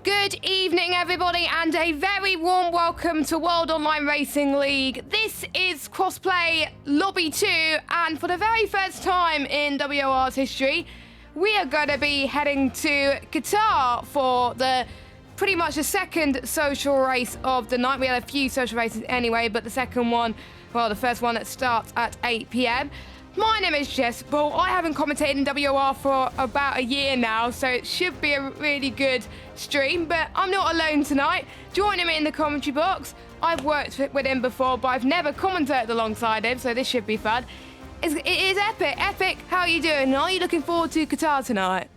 Good evening, everybody, and a very warm welcome to World Online Racing League. This is Crossplay Lobby 2, and for the very first time in WOR's history, we are going to be heading to Qatar for pretty much the second social race of the night. We had a few social races anyway, but the second one, well, the first one that starts at 8 p.m. My name is Jess Bull. I haven't commentated in WOR for about a year now, so it should be a really good stream, but I'm not alone tonight. Joining me in the commentary box, I've worked with him before, but I've never commentated alongside him, so this should be fun. It is Epic. Epic, how are you doing? Are you looking forward to Qatar tonight?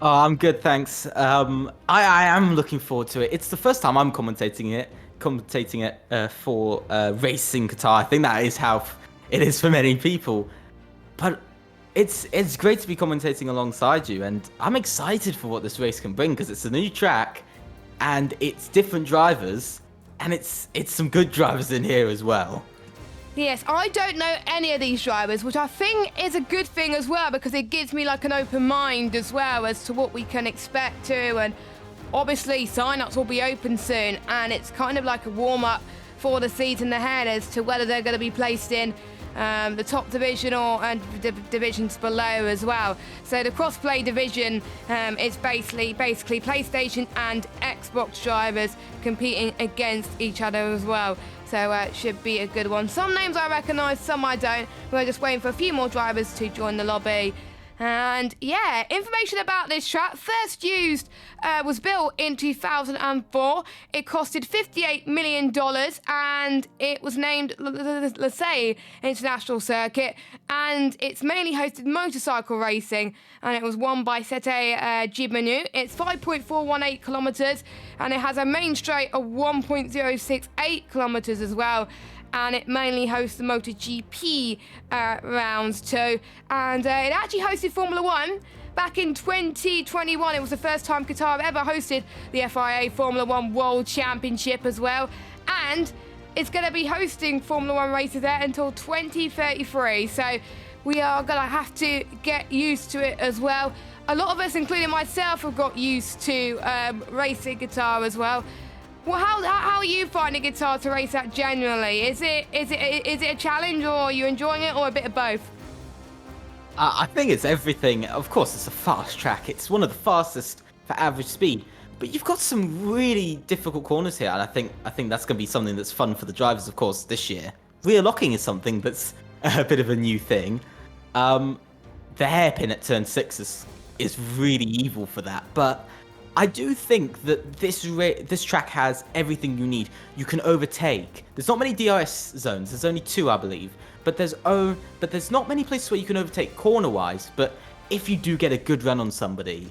Oh, I'm good, thanks. I am looking forward to it. It's the first time I'm commentating it for Racing Qatar. I think that is how it is for many people, but it's great to be commentating alongside you, and I'm excited for what this race can bring because it's a new track, and it's different drivers, and it's some good drivers in here as well. Yes, I don't know any of these drivers, which I think is a good thing as well, because it gives me like an open mind as well as to what we can expect to, and obviously sign-ups will be open soon, and it's kind of like a warm-up for the season ahead as to whether they're going to be placed in the top division and divisions below as well. So the crossplay division is basically PlayStation and Xbox drivers competing against each other as well. So it should be a good one. Some names I recognise, some I don't. We're just waiting for a few more drivers to join the lobby. And yeah, information about this track. First used was built in 2004. It costed $58 million, and it was named Lusail International Circuit, and it's mainly hosted motorcycle racing, and it was won by Sete Gibanu. It's 5.418 kilometers, and it has a main straight of 1.068 kilometers as well. And it mainly hosts the MotoGP rounds too. And it actually hosted Formula 1 back in 2021. It was the first time Qatar ever hosted the FIA Formula 1 World Championship as well. And it's going to be hosting Formula 1 races there until 2033. So we are going to have to get used to it as well. A lot of us, including myself, have got used to racing Qatar as well. Well, how are you finding Qatar to race at generally? Is it a challenge, or are you enjoying it, or a bit of both? I think it's everything. Of course, it's a fast track. It's one of the fastest for average speed. But you've got some really difficult corners here, and I think that's going to be something that's fun for the drivers, of course, this year. Rear locking is something that's a bit of a new thing. The hairpin at turn 6 is really evil for that, but I do think that this track has everything you need. You can overtake. There's not many DRS zones. There's only 2, I believe. But there's not many places where you can overtake corner-wise. But if you do get a good run on somebody,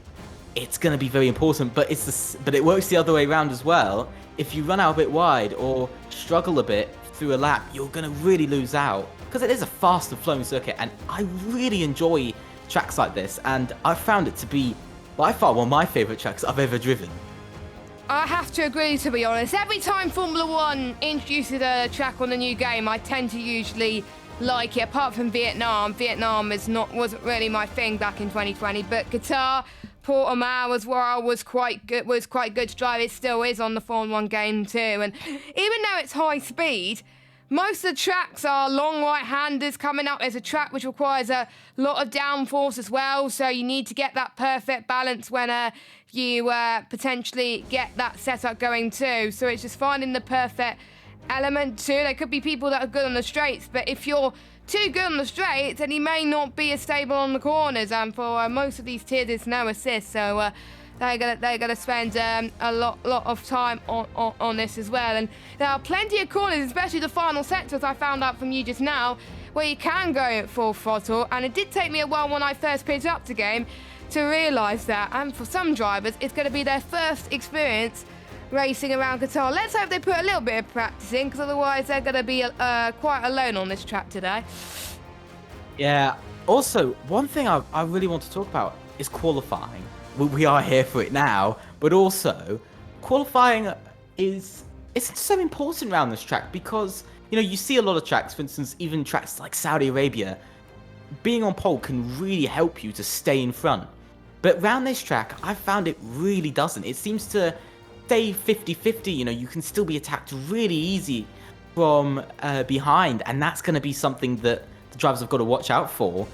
it's going to be very important. But it works the other way around as well. If you run out a bit wide or struggle a bit through a lap, you're going to really lose out, because it is a fast and flowing circuit. And I really enjoy tracks like this, and I found it to be by far one of my favourite tracks I've ever driven. I have to agree, to be honest. Every time Formula 1 introduces a track on the new game, I tend to usually like it, apart from Vietnam. Vietnam wasn't really my thing back in 2020, but Qatar, Portimao as well was quite good to drive. It still is on the Formula 1 game too, and even though it's high speed, most of the tracks are long right-handers coming up. There's a track which requires a lot of downforce as well, so you need to get that perfect balance when you potentially get that setup going too. So it's just finding the perfect element too. There could be people that are good on the straights, but if you're too good on the straights, then you may not be as stable on the corners. And for most of these tiers, there's no assist, so they're gonna spend a lot of time on this as well. And there are plenty of corners, especially the final sectors I found out from you just now, where you can go at full throttle. And it did take me a while when I first picked up the game to realise that. And for some drivers, it's going to be their first experience racing around Qatar. Let's hope they put a little bit of practice in, because otherwise they're going to be quite alone on this track today. Yeah. Also, one thing I really want to talk about is qualifying. We are here for it now, but also qualifying it's so important around this track, because you see a lot of tracks, for instance, even tracks like Saudi Arabia, being on pole can really help you to stay in front. But round this track, I found it really doesn't. It seems to stay 50-50. You know, you can still be attacked really easy from behind, and that's going to be something that the drivers have got to watch out for.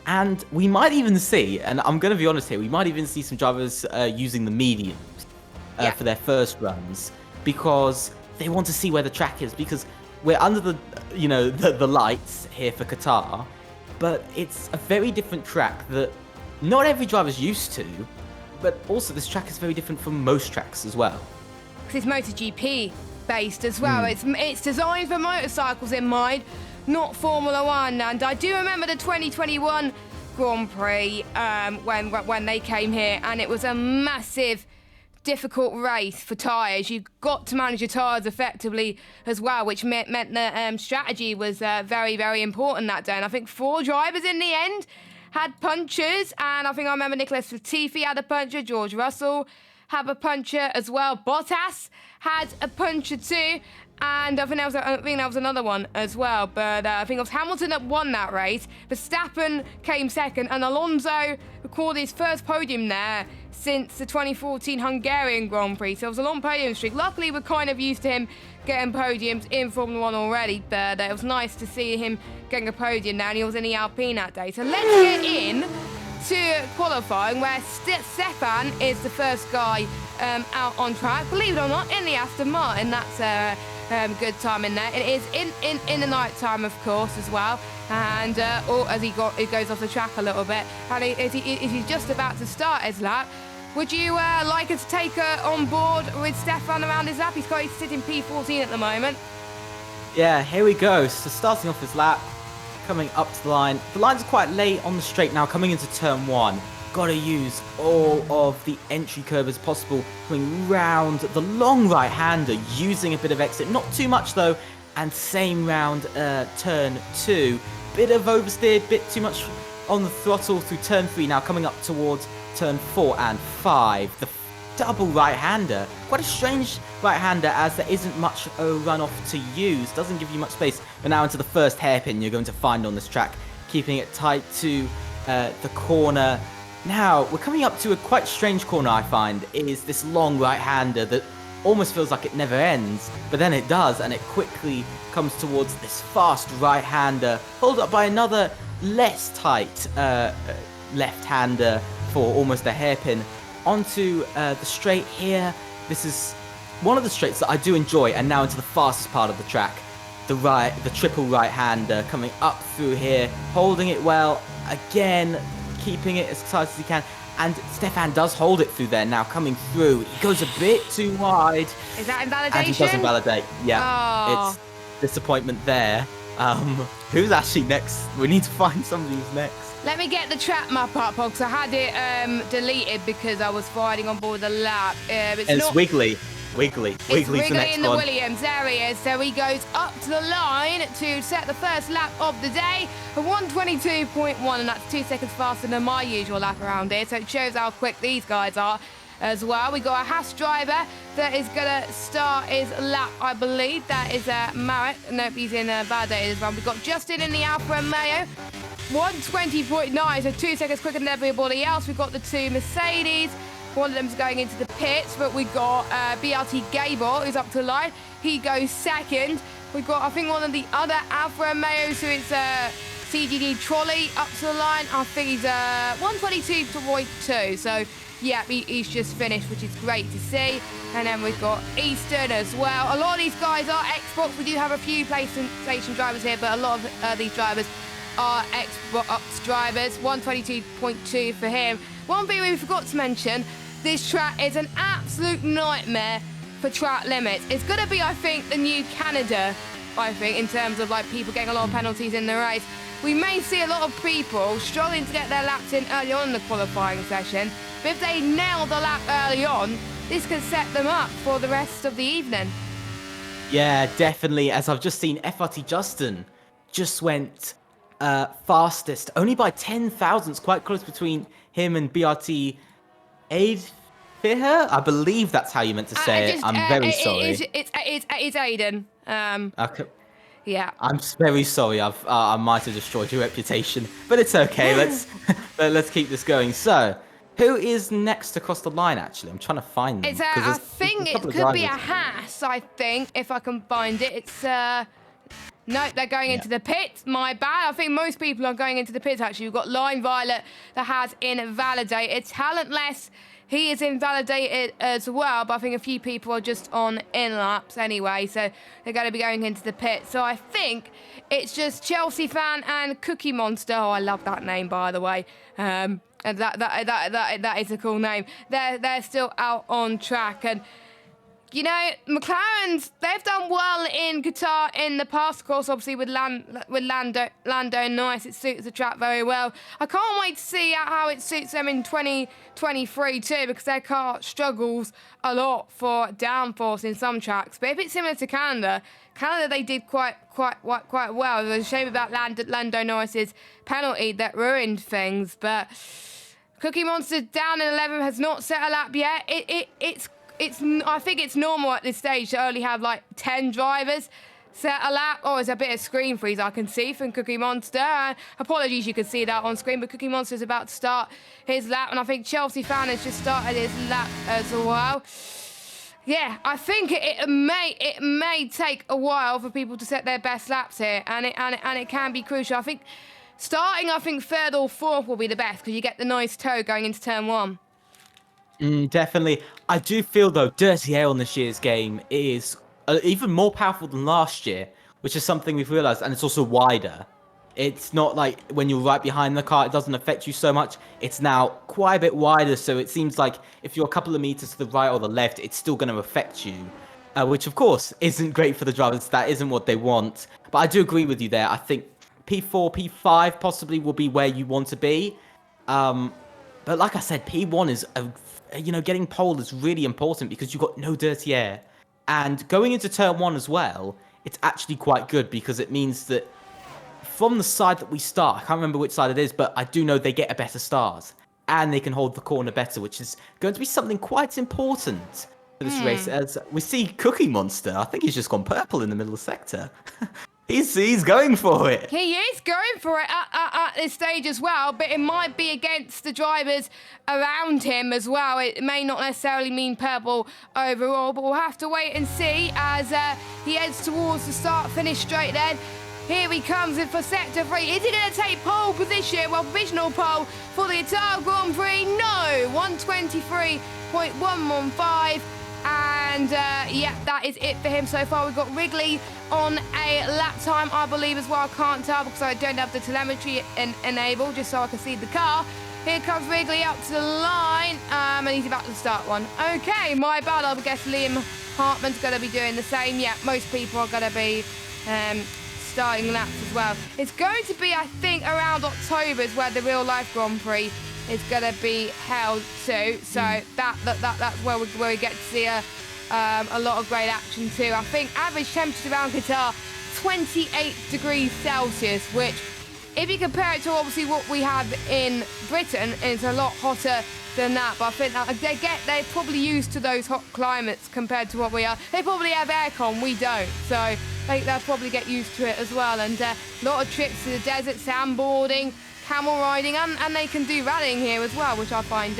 And we might even see, and I'm going to be honest here, we might even see some drivers using the mediums for their first runs, because they want to see where the track is, because we're under the, you know, the lights here for Qatar, but it's a very different track that not every driver's used to, but also this track is very different from most tracks as well. Because it's MotoGP based as well. It's designed for motorcycles in mind, not Formula One. And I do remember the 2021 Grand Prix when they came here, and it was a massive, difficult race for tyres. You got to manage your tyres effectively as well, which meant that strategy was very, very important that day. And I think 4 drivers in the end had punctures, and I think I remember Nicholas Latifi had a puncture, George Russell had a puncture as well, Bottas had a puncture too, and I think there was another one as well, but I think it was Hamilton that won that race. Verstappen came second, and Alonso recorded his first podium there since the 2014 Hungarian Grand Prix, so it was a long podium streak. Luckily, we're kind of used to him getting podiums in Formula 1 already, but it was nice to see him getting a podium now, and he was in the Alpine that day. So let's get in to qualifying, where Stefan is the first guy out on track, believe it or not, in the Aston Martin. That's good time in there. It is in the night time, of course, as well. And as he goes off the track a little bit, and he's just about to start his lap. Would you like us to take on board with Stefan around his lap? He's sitting P14 at the moment. Yeah, here we go. So starting off his lap, coming up to the line. The line's quite late on the straight now, coming into turn 1. Got to use all of the entry curve as possible, coming round the long right-hander, using a bit of exit, not too much though, and same round turn 2. Bit of oversteer, bit too much on the throttle through turn 3, now coming up towards turn 4 and 5. The double right-hander, quite a strange right-hander, as there isn't much runoff to use, doesn't give you much space. But now into the first hairpin you're going to find on this track, keeping it tight to the corner. Now, we're coming up to a quite strange corner, I find, is this long right-hander that almost feels like it never ends, but then it does, and it quickly comes towards this fast right-hander, followed up by another less tight left-hander for almost a hairpin. Onto the straight here. This is one of the straights that I do enjoy, and now into the fastest part of the track. The triple right-hander coming up through here, holding it well, again, keeping it as tight as he can, and Stefan does hold it through there now, coming through. He goes a bit too wide. Is that invalidation? And he doesn't validate. Yeah, oh. It's disappointment there. Who's actually next? We need to find somebody who's next. Let me get the track map up, because I had it deleted because I was riding on board the lap. It's Wiggly. Wiggly's the next in the one. Williams. There he is. So he goes up to the line to set the first lap of the day, a 1:22.1, and that's 2 seconds faster than my usual lap around here. So it shows how quick these guys are as well. We got a Haas driver that is going to start his lap, I believe. That is Marek. Nope, he's in validated as well. We've got Justin in the Alfa Romeo. 1:20.9, so 2 seconds quicker than everybody else. We've got the 2 Mercedes. One of them's going into the pits, but we've got BRT Gable, who's up to the line. He goes second. We've got, I think, one of the other Alfa Romeos, who is CGD Trolley, up to the line. I think he's 1:22.2. So, yeah, he's just finished, which is great to see. And then we've got Easton as well. A lot of these guys are Xbox. We do have a few PlayStation drivers here, but a lot of these drivers are Xbox drivers. 1:22.2 for him. One thing we forgot to mention, this track is an absolute nightmare for track limits. It's going to be, I think, the new Canada, I think, in terms of like people getting a lot of penalties in the race. We may see a lot of people struggling to get their laps in early on in the qualifying session, but if they nail the lap early on, this can set them up for the rest of the evening. Yeah, definitely. As I've just seen, FRT Justin just went fastest, only by 10 thousandths, quite close between him and BRT Aidfiher. I believe that's how you meant to say it. I'm very sorry. It's Aiden. Okay. Yeah. I'm very sorry. I might have destroyed your reputation, but it's okay. Let's keep this going. So, Who is next across the line, actually? I'm trying to find them. It's 'cause I there's think a it couple of could be a drivers. Haas, I think, if I can find it. It's no, they're going into the pits. My bad. I think most people are going into the pits, actually. We've got Line Violet that has invalidated. Talentless, he is invalidated as well, but I think a few people are just on in-laps anyway, so they're going to be going into the pit. So I think it's just Chelsea Fan and Cookie Monster. Oh, I love that name, by the way. And that is a cool name. They're still out on track, and you know, McLaren's, they've done well in Qatar in the past, of course, obviously with Lando Nice. It suits the track very well. I can't wait to see how it suits them in 2023 too, because their car struggles a lot for downforce in some tracks. But if it's similar to Canada they did quite well. It was a shame about Lando Norris's penalty that ruined things. But Cookie Monster down in 11 has not set a lap yet. I think it's normal at this stage to only have like 10 drivers set a lap. Oh, it's a bit of screen freeze I can see from Cookie Monster. Apologies, you can see that on screen, but Cookie Monster's about to start his lap, and I think Chelsea Fan has just started his lap as well. Yeah, I think it may take a while for people to set their best laps here, and it can be crucial. I think starting, third or fourth will be the best, because you get the nice toe going into turn one. Definitely. I do feel, though, Dirty Air on this year's game is even more powerful than last year, which is something we've realized, and it's also wider. It's not like when you're right behind the car, it doesn't affect you so much. It's now quite a bit wider, so it seems like if you're a couple of meters to the right or the left, it's still going to affect you, which, of course, isn't great for the drivers. That isn't what they want. But I do agree with you there. I think P4, P5 possibly will be where you want to be. But like I said, P1 is getting pole is really important because you've got no dirty air. And going into turn one as well, it's actually quite good because it means that from the side that we start, I can't remember which side it is, but I do know they get a better start. And they can hold the corner better, which is going to be something quite important for this race. As we see Cookie Monster, I think he's just gone purple in the middle of the sector. He's going for it. He is going for it at this stage as well, but it might be against the drivers around him as well. It may not necessarily mean purple overall, but we'll have to wait and see as he heads towards the start-finish straight then. Here he comes in for Sector 3. Is he going to take pole position? Well, provisional pole for the Qatar Grand Prix. No, 123.115. And yeah, that is it for him so far. We've got Wrigley on a lap time, I believe, as well. I can't tell because I don't have the telemetry enabled, just so I can see the car. Here comes Wrigley up to the line, and he's about to start one. Okay, my bad. I guess Liam Hartman's going to be doing the same. Yeah, most people are going to be starting laps as well. It's going to be, I think, around October is where the real life Grand Prix is going to be held too. So that's where we get to see a lot of great action too. I think average temperature around Qatar, 28 degrees Celsius, which if you compare it to obviously what we have in Britain, it's a lot hotter than that. But I think that they're probably used to those hot climates compared to what we are. They probably have aircon, we don't. So they'll probably get used to it as well. And a lot of trips to the desert, sandboarding, camel riding, and they can do rallying here as well, which I find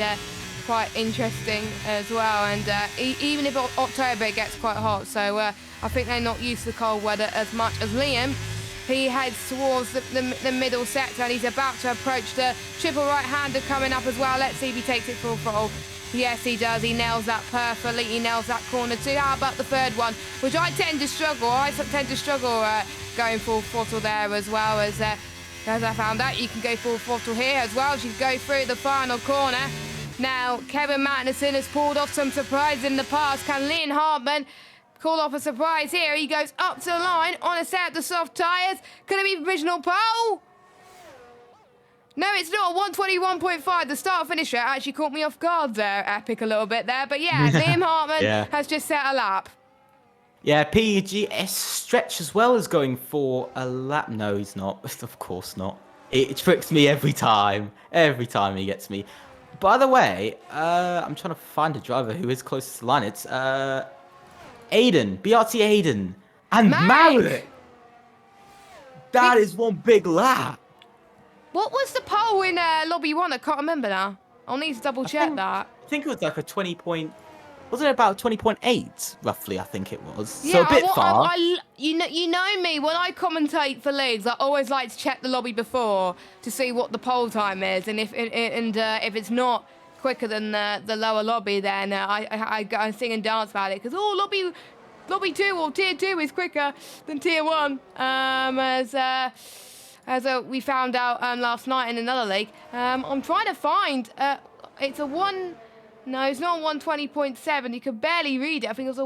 quite interesting as well. And even if October it gets quite hot, so I think they're not used to the cold weather as much as Liam. He heads towards the middle sector, and he's about to approach the triple right-hander coming up as well. Let's see if he takes it full throttle. Yes, he does. He nails that perfectly. He nails that corner too. How about the third one, which I tend to struggle. Going full throttle there as well. As I found out, you can go full throttle here as well as you go through the final corner. Now, Kevin Magnussen has pulled off some surprises in the past. Can Liam Hartman call off a surprise here? He goes up to the line on a set of the soft tyres. Could it be provisional pole? No, it's not. 121.5. The start-finish rate actually caught me off guard there, Epic, a little bit there. But yeah, Liam Hartman has just set a lap. Yeah, PGS Stretch as well is going for a lap. No, he's not. Of course not. It tricks me every time. Every time he gets me. By the way, I'm trying to find a driver who is closest to the line. It's Aiden, BRT Aiden, and Marek. That is one big lap. What was the pole in Lobby 1? I can't remember now. I'll need to double check that. I think it was like a 20 point. Was it about 20.8 roughly? I think it was. Yeah, so a bit far. You know me. When I commentate for leagues, I always like to check the lobby before to see what the poll time is, and if it's not quicker than the lower lobby, then I sing and dance about it because lobby 2 or tier 2 is quicker than tier 1. As we found out last night in another league. I'm trying to find. It's a one. No, it's not 120.7. You could barely read it. I think it was a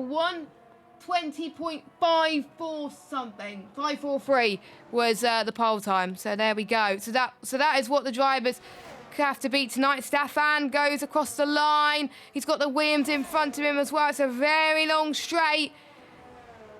120.54 something. 543 was the poll time. So there we go. So that is what the drivers have to beat tonight. Stefan goes across the line. He's got the Williams in front of him as well. It's a very long straight.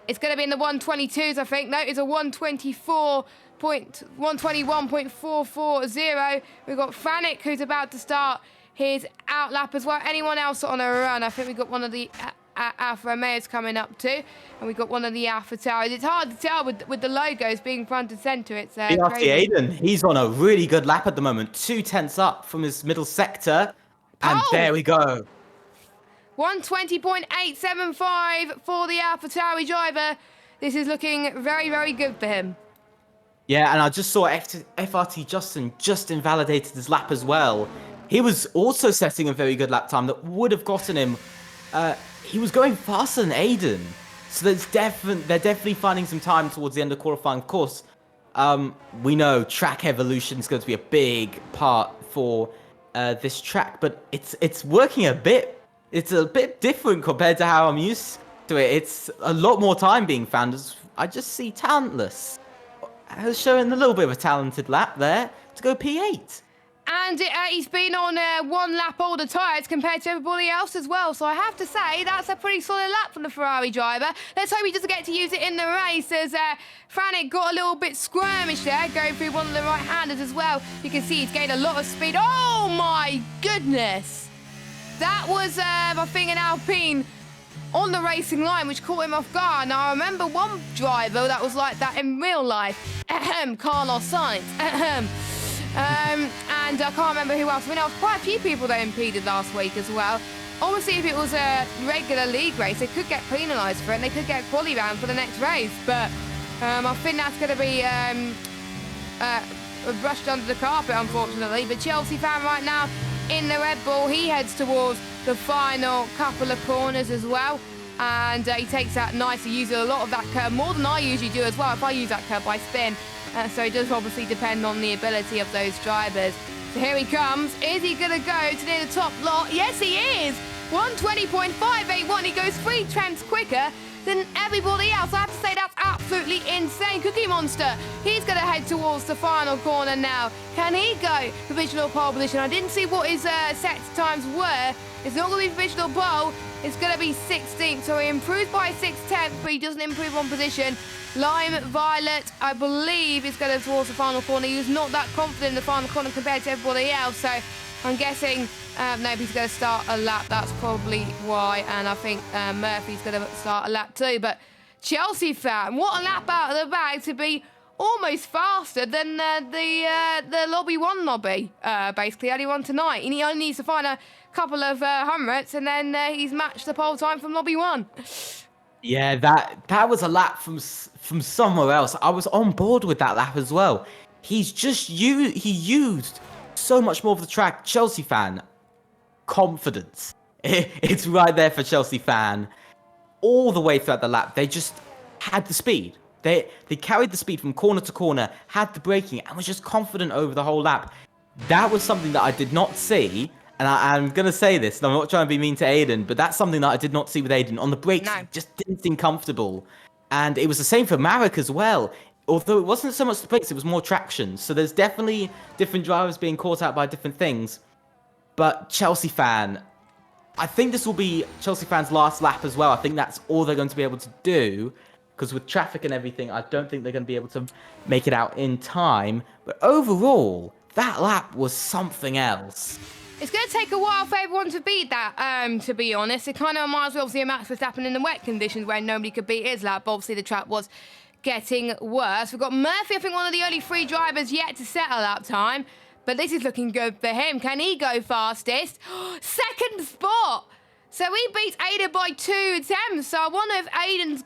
It's going to be in the 122s, I think. No, it's a 121.440. We've got Fanik who's about to start his outlap as well. Anyone else on a run? I think we've got one of the Alfa Romeos coming up too. And we've got one of the Alfa Tauris. It's hard to tell with the logos being front and centre. It's BRT Aiden, he's on a really good lap at the moment. 2/10 up from his middle sector. And there we go. 120.875 for the Alfa Tauri driver. This is looking very, very good for him. Yeah, and I just saw FRT Justin just invalidated his lap as well. He was also setting a very good lap time that would have gotten him. He was going faster than Aiden. So they're definitely finding some time towards the end of qualifying. Of course, we know track evolution is going to be a big part for this track, but it's working a bit. It's a bit different compared to how I'm used to it. It's a lot more time being found. I just see Talentless showing a little bit of a talented lap there to go P8. And he's been on one lap older tyres compared to everybody else as well. So I have to say, that's a pretty solid lap from the Ferrari driver. Let's hope he doesn't get to use it in the race, as Fanik got a little bit skirmish there, going through one of the right-handers as well. You can see he's gained a lot of speed. Oh, my goodness. That was, I think, an Alpine on the racing line, which caught him off guard. Now, I remember one driver that was like that in real life. Carlos Sainz. And I can't remember who else. I mean, there was quite a few people that impeded last week as well. Obviously, if it was a regular league race, they could get penalised for it, and they could get quali round for the next race. But I think that's going to be brushed under the carpet, unfortunately. But Chelsea fan right now in the Red Bull, he heads towards the final couple of corners as well. And he takes that nicely, uses a lot of that curve, more than I usually do as well. If I use that curve, I spin. So it does obviously depend on the ability of those drivers. So here he comes. Is he going to go to near the top lot? Yes, he is. 120.581. He goes 3/10 quicker than everybody else. I have to say that's absolutely insane. Cookie Monster, he's going to head towards the final corner now. Can he go provisional pole position? I didn't see what his set times were. It's not going to be provisional pole. It's going to be 16th. So he improves by 6/10, but he doesn't improve on position. Lime Violet, I believe, is going towards the final corner. He was not that confident in the final corner compared to everybody else. So I'm guessing nobody's going to start a lap. That's probably why. And I think Murphy's going to start a lap too. But Chelsea fan, what a lap out of the bag to be almost faster than the Lobby 1 lobby, basically. Only one tonight. He only needs to find a couple of hundredths, and then he's matched the pole time from Lobby 1. Yeah, that was a lap from somewhere else. I was on board with that lap as well. He used so much more of the track. Chelsea fan, confidence. It's right there for Chelsea fan. All the way throughout the lap, they just had the speed. They carried the speed from corner to corner, had the braking, and was just confident over the whole lap. That was something that I did not see. And I'm going to say this, and I'm not trying to be mean to Aiden, but that's something that I did not see with Aiden. On the brakes, no. It just didn't seem comfortable. And it was the same for Marek as well. Although it wasn't so much the brakes, it was more traction. So there's definitely different drivers being caught out by different things. But Chelsea fan, I think this will be Chelsea fan's last lap as well. I think that's all they're going to be able to do. Because with traffic and everything, I don't think they're going to be able to make it out in time. But overall, that lap was something else. It's going to take a while for everyone to beat that, to be honest. It kind of reminds me, obviously, of Max Verstappen in the wet conditions where nobody could beat his lap. Obviously, the track was getting worse. We've got Murphy, I think one of the only 3 drivers yet to set a lap time. But this is looking good for him. Can he go fastest? Second spot. So he beats Aiden by 2 attempts. So I wonder if Aiden's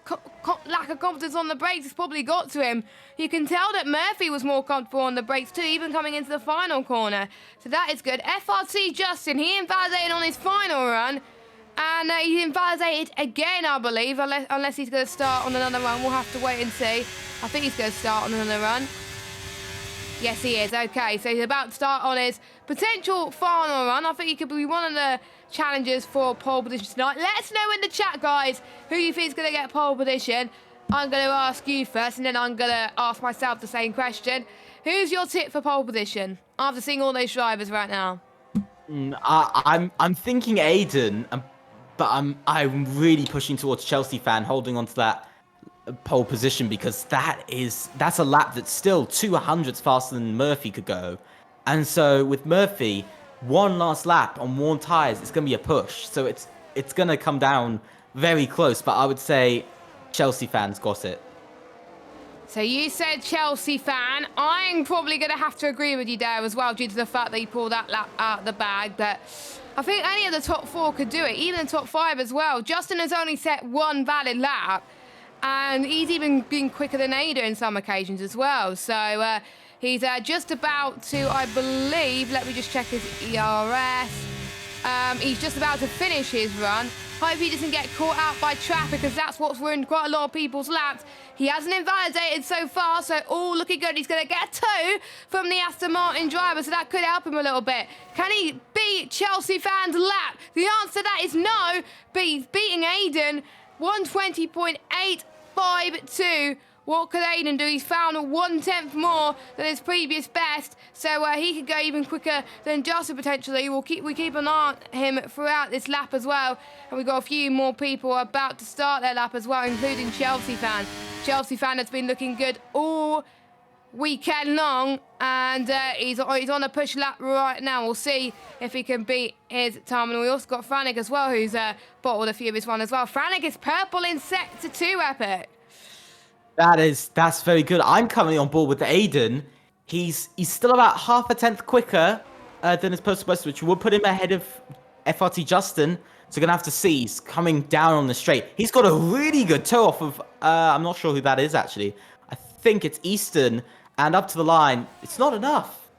lack of confidence on the brakes has probably got to him. You can tell that Murphy was more comfortable on the brakes too, even coming into the final corner. So that is good. FRC Justin, he invalidated on his final run. And he's invalidated again, I believe, unless he's going to start on another run. We'll have to wait and see. I think he's going to start on another run. Yes, he is. Okay, so he's about to start on his potential final run. I think he could be one of the challengers for pole position tonight. Let us know in the chat, guys, who you think is going to get pole position. I'm going to ask you first, and then I'm going to ask myself the same question. Who's your tip for pole position after seeing all those drivers right now? I'm thinking Aiden, but I'm really pushing towards Chelsea fan, holding on to that pole position, because that's a lap that's still 200s faster than Murphy could go. And so with Murphy, one last lap on worn tires, it's going to be a push. So it's going to come down very close, but I would say Chelsea fans got it. So you said Chelsea fan. I'm probably going to have to agree with you there as well, due to the fact that he pulled that lap out of the bag. But I think any of the top 4 could do it, even the top 5 as well. Justin has only set 1 valid lap, and he's even been quicker than Ada in some occasions as well. So he's just about to, I believe, let me just check his ERS. He's just about to finish his run. Hope he doesn't get caught out by traffic, because that's what's ruined quite a lot of people's laps. He hasn't invalidated so far, so all looking good. He's going to get a 2 from the Aston Martin driver, so that could help him a little bit. Can he beat Chelsea fans' lap? The answer to that is no, but he's beating Aiden 120.852. What could Aiden do? He's found 1/10 more than his previous best, so he could go even quicker than Justin potentially. We keep an eye on him throughout this lap as well, and we've got a few more people about to start their lap as well, including Chelsea fan. Chelsea fan has been looking good all weekend long, and he's on a push lap right now. We'll see if he can beat his time. And we also got Franek as well, who's bottled a few of his run as well. Franek is purple in sector 2, Epic. That's very good. I'm currently on board with Aiden. He's still about half a tenth quicker than his postal best, which would put him ahead of FRT Justin. So you're gonna have to see. He's coming down on the straight. He's got a really good toe off of I'm not sure who that is actually. I think it's Easton, and up to the line. It's not enough.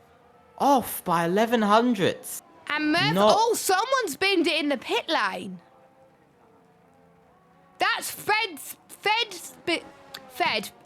Off by 11 hundredths. And Murph, someone's binned it in the pit lane. That's Fed's Fed.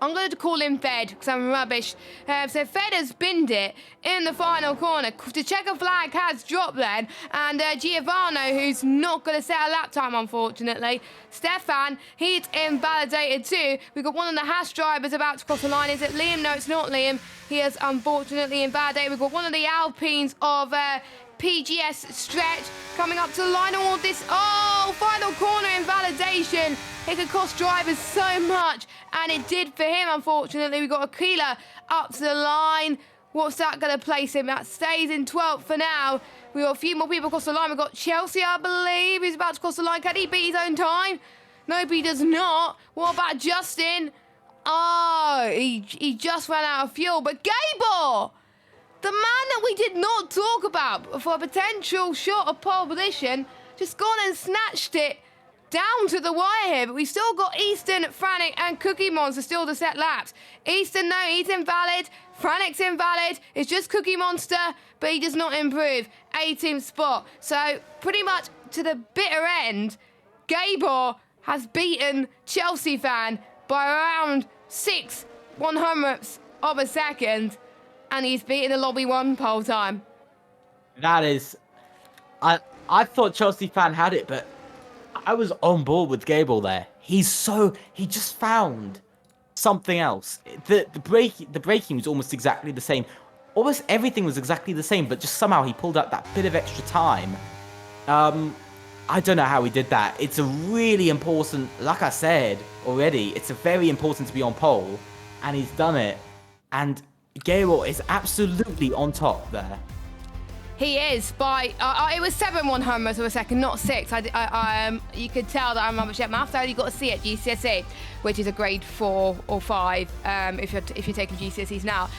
I'm going to call him Fed because I'm rubbish. So Fed has binned it in the final corner. The checker flag has dropped then. And Giovanni, who's not going to set a lap time, unfortunately. Stefan, he's invalidated too. We've got one of the Haas drivers about to cross the line. Is it Liam? No, it's not Liam. He is unfortunately invalidated. We've got one of the Alpines of PGS Stretch coming up to the line. All this, final corner invalidation. It could cost drivers so much, and it did for him, unfortunately. We've got Aquila up to the line. What's that going to place him? That stays in 12th for now. We've got a few more people across the line. We've got Chelsea, I believe, who's about to cross the line. Can he beat his own time? Nope, he does not. What about Justin? He just ran out of fuel. But Gabor, the man that we did not talk about for a potential shot of pole position, just gone and snatched it down to the wire here. But we still got Easton, Franek, and Cookie Monster still to set laps. Easton, no, he's invalid. Franek's invalid. It's just Cookie Monster, but he does not improve. 18th spot. So pretty much to the bitter end, Gabor has beaten Chelsea fan by around 6/100ths of a second, and he's beaten the Lobby 1 pole time. That is, I thought Chelsea fan had it, but I was on board with Gable there. He just found something else. The braking was almost exactly the same. Almost everything was exactly the same, but just somehow he pulled out that bit of extra time. I don't know how he did that. It's a really important, like I said already, it's a very important to be on pole, and he's done it. And Gable is absolutely on top there. He is by it was 7/100ths of a second, not 6. You could tell that I'm rubbish at maths. I only got a C at GCSE, which is a grade 4 or 5 if you're taking GCSEs now.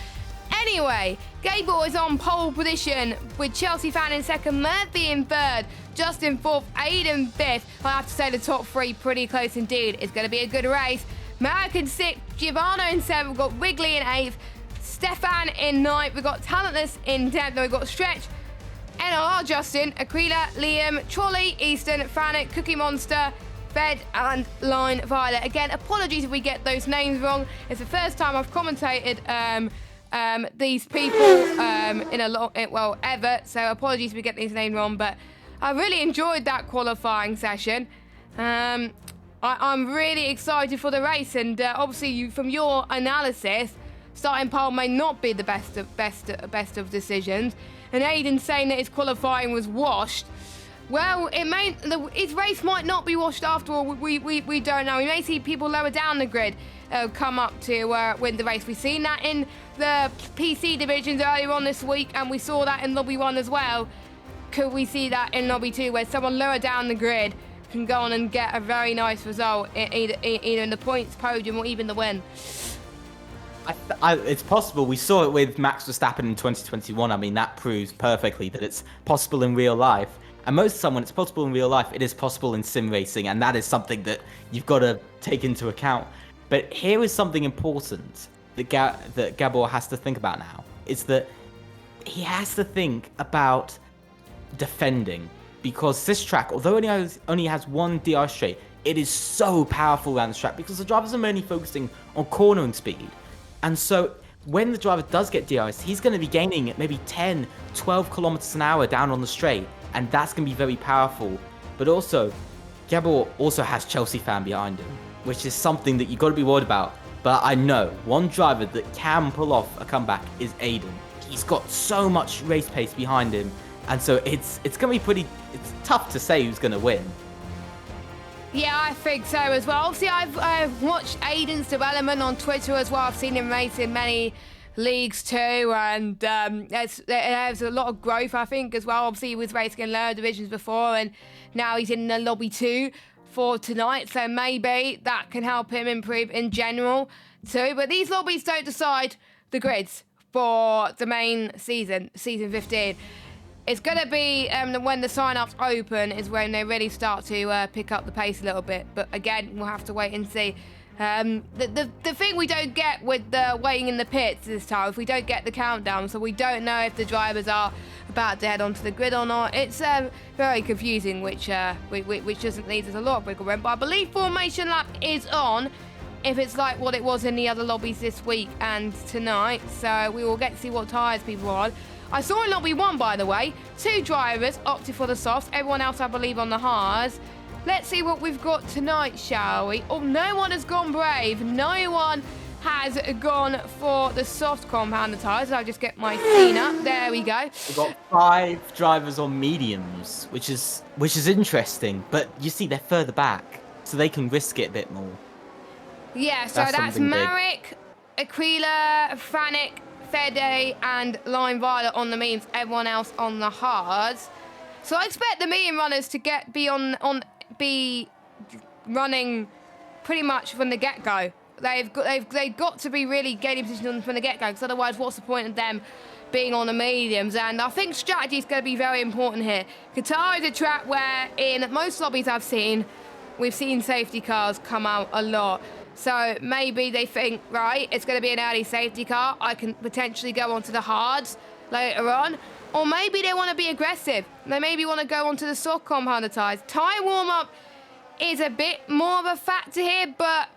Anyway, Gable is on pole position with Chelsea fan in second, Murphy in third, Justin fourth, Aiden fifth. I have to say the top three pretty close indeed. It's going to be a good race. Marek in sixth, Giovanna in seventh, we've got Wrigley in eighth, Stefan in ninth, we've got Talentless in 10th, then we've got Stretch, NLR Justin, Aquila, Liam, Trolley, Easton, Fanik, Cookie Monster, Fed and Line Violet. Again, apologies if we get those names wrong. It's the first time I've commentated these people in a long, well, ever. So apologies if we get these names wrong, but I really enjoyed that qualifying session. I'm really excited for the race, and obviously, from your analysis, starting pole may not be the best of decisions. And Aiden saying that his qualifying was washed. Well, his race might not be washed after all. We don't know. We may see people lower down the grid come up to win the race. We've seen that in the PC divisions earlier on this week, and we saw that in Lobby 1 as well. Could we see that in Lobby 2, where someone lower down the grid can go on and get a very nice result, either in the points podium or even the win? It's possible. We saw it with Max Verstappen in 2021. I mean, that proves perfectly that it's possible in real life. And most of the time, when it's possible in real life, it is possible in sim racing, and that is something that you've got to take into account. But here is something important that Gabor has to think about now. It's that he has to think about defending, because this track, although it only has one DI straight, it is so powerful around the track because the drivers are mainly focusing on cornering speed. And so when the driver does get DRS, he's going to be gaining maybe 10, 12 kilometers an hour down on the straight, and that's going to be very powerful. But also, Gabor also has Chelsea fan behind him, which is something that you've got to be worried about. But I know one driver that can pull off a comeback is Aiden. He's got so much race pace behind him, and so it's going to be it's tough to say who's going to win. Yeah, I think so as well. Obviously, I've watched Aiden's development on Twitter as well. I've seen him race in many leagues too, and there's a lot of growth, I think, as well. Obviously, he was racing in lower divisions before, and now he's in the Lobby 2 for tonight, so maybe that can help him improve in general too. But these lobbies don't decide the grids for the main season 15. It's going to be when the sign-ups open is when they really start to pick up the pace a little bit. But again, we'll have to wait and see. The thing we don't get with the waiting in the pits this time, if we don't get the countdown, so we don't know if the drivers are about to head onto the grid or not. It's very confusing, which doesn't leave us a lot of wiggle room. But I believe Formation Lap is on, if it's like what it was in the other lobbies this week and tonight. So we will get to see what tyres people are on. I saw in Lobby 1, by the way, 2 drivers opted for the softs, everyone else, I believe, on the hards. Let's see what we've got tonight, shall we? Oh, no one has gone brave. No one has gone for the soft compound tyres. I'll just get my scene up. There we go. We've got 5 drivers on mediums, which is interesting. But you see, they're further back, so they can risk it a bit more. Yeah, so that's Marek, Aquila, Fanik, Fede and Line Violet on the mediums, everyone else on the hards. So I expect the medium runners to be running pretty much from the get-go. They've got to be really gaining position from the get-go, because otherwise what's the point of them being on the mediums? And I think strategy is going to be very important here. Qatar is a track where in most lobbies I've seen, we've seen safety cars come out a lot. So maybe they think, right, it's going to be an early safety car. I can potentially go onto the hards later on. Or maybe they want to be aggressive. They maybe want to go onto the soft compound tyres. Tyre warm-up is a bit more of a factor here, but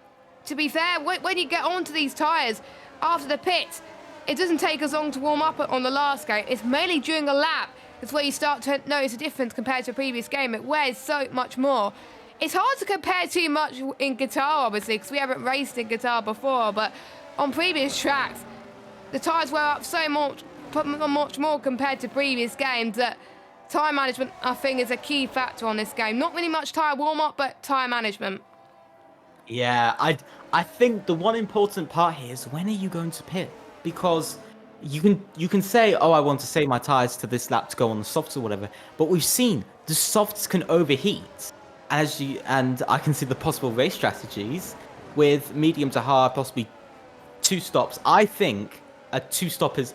to be fair, when you get onto these tyres after the pits, it doesn't take as long to warm up on the last game. It's mainly during a lap. That's where you start to notice a difference compared to a previous game. It wears so much more. It's hard to compare too much in Qatar, obviously, because we haven't raced in Qatar before, but on previous tracks, the tyres wear up so much more compared to previous games that tyre management, I think, is a key factor on this game. Not really much tyre warm-up, but tyre management. Yeah, I think the one important part here is, when are you going to pit? Because you can say, oh, I want to save my tyres to this lap to go on the softs or whatever, but we've seen the softs can overheat. And I can see the possible race strategies with medium to hard, possibly 2 stops. I think a two-stop is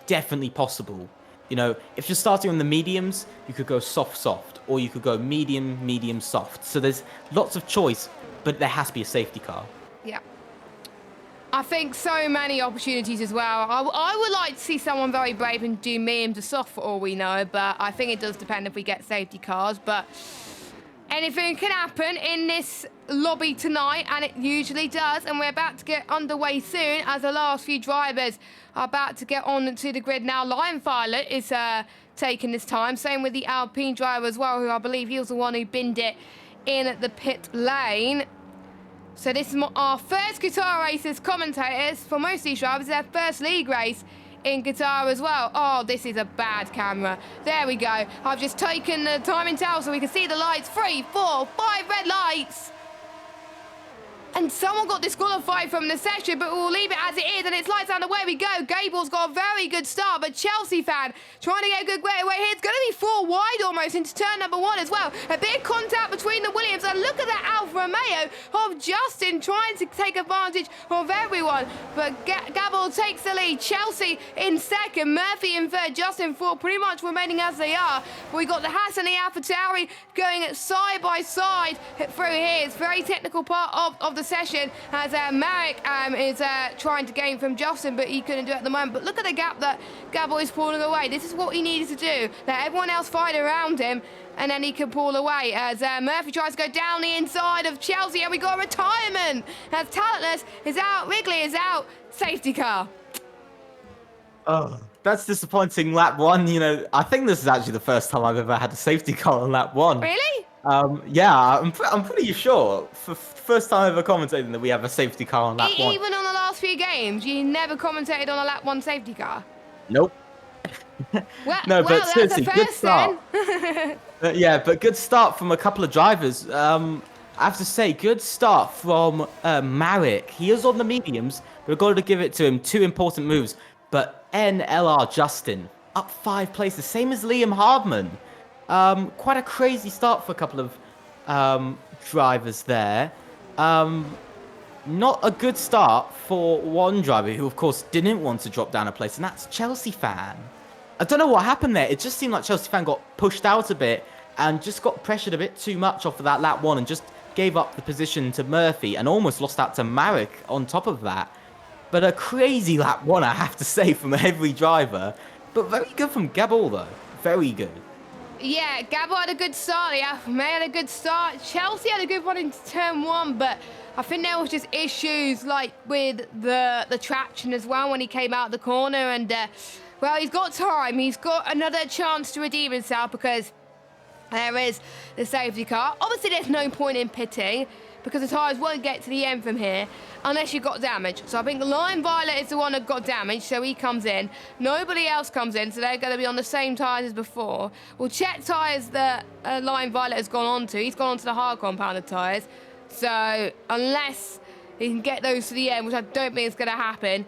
definitely possible. You know, if you're starting on the mediums, you could go soft, or you could go medium, soft. So there's lots of choice, but there has to be a safety car. Yeah. I think so many opportunities as well. I would like to see someone very brave and do medium to soft for all we know, but I think it does depend if we get safety cars. But anything can happen in this lobby tonight, and it usually does. And we're about to get underway soon as the last few drivers are about to get on to the grid now. Lion Violet is taking this time. Same with the Alpine driver as well, who I believe he was the one who binned it in the pit lane. So this is our first Qatar race as commentators. For most of these drivers, their first league race in Qatar as well. Oh, this is a bad camera. There we go. I've just taken the timing tower so we can see the lights. 3, 4, 5 red lights. And someone got disqualified from the session, but we'll leave it as it is, and it's lights out, away we go. Gable's got a very good start, but Chelsea fan trying to get a good getaway here. It's going to be 4 wide almost into turn number 1 as well. A bit of contact between the Williams, and look at that Alfa Romeo of Justin trying to take advantage of everyone. But Gable takes the lead. Chelsea in second, Murphy in third, Justin fourth, pretty much remaining as they are. But we got the Haas and the AlphaTauri going side by side through here. It's a very technical part of the session as Marek is trying to gain from Justin, but he couldn't do it at the moment. But look at the gap that Gabo is pulling away. This is what he needed to do. Let everyone else fight around him, and then he can pull away as Murphy tries to go down the inside of Chelsea, and we got a retirement as Talentless is out, Wrigley is out, safety car. Oh, that's disappointing. Lap 1, you know, I think this is actually the first time I've ever had a safety car on lap 1. Really? Yeah, I'm pretty sure. For first time ever commentating that we have a safety car on lap 1. Even on the last few games, you never commentated on a lap 1 safety car? Nope. No, but seriously, good start. Yeah, but good start from a couple of drivers. I have to say, good start from Marek. He is on the mediums. We've got to give it to him. 2 important moves. But NLR Justin, up 5 places, same as Liam Hardman. Quite a crazy start for a couple of drivers there. Not a good start for one driver who, of course, didn't want to drop down a place, and that's Chelsea fan. I don't know what happened there. It just seemed like Chelsea fan got pushed out a bit and just got pressured a bit too much off of that lap 1 and just gave up the position to Murphy and almost lost out to Marek on top of that. But a crazy lap 1, I have to say, from every driver. But very good from Gabal, though. Very good. Yeah, Gabo had a good start. The Alfa Romeo had a good start. Chelsea had a good one into turn 1, but I think there was just issues like with the traction as well when he came out the corner. And well, he's got time. He's got another chance to redeem himself because there is the safety car. Obviously, there's no point in pitting because the tyres won't get to the end from here unless you've got damage. So I think Lion Violet is the one that got damage, so he comes in. Nobody else comes in, so they're going to be on the same tyres as before. We'll check tyres that Lion Violet has gone on to. He's gone on to the hard compounded tyres. So unless he can get those to the end, which I don't think is going to happen,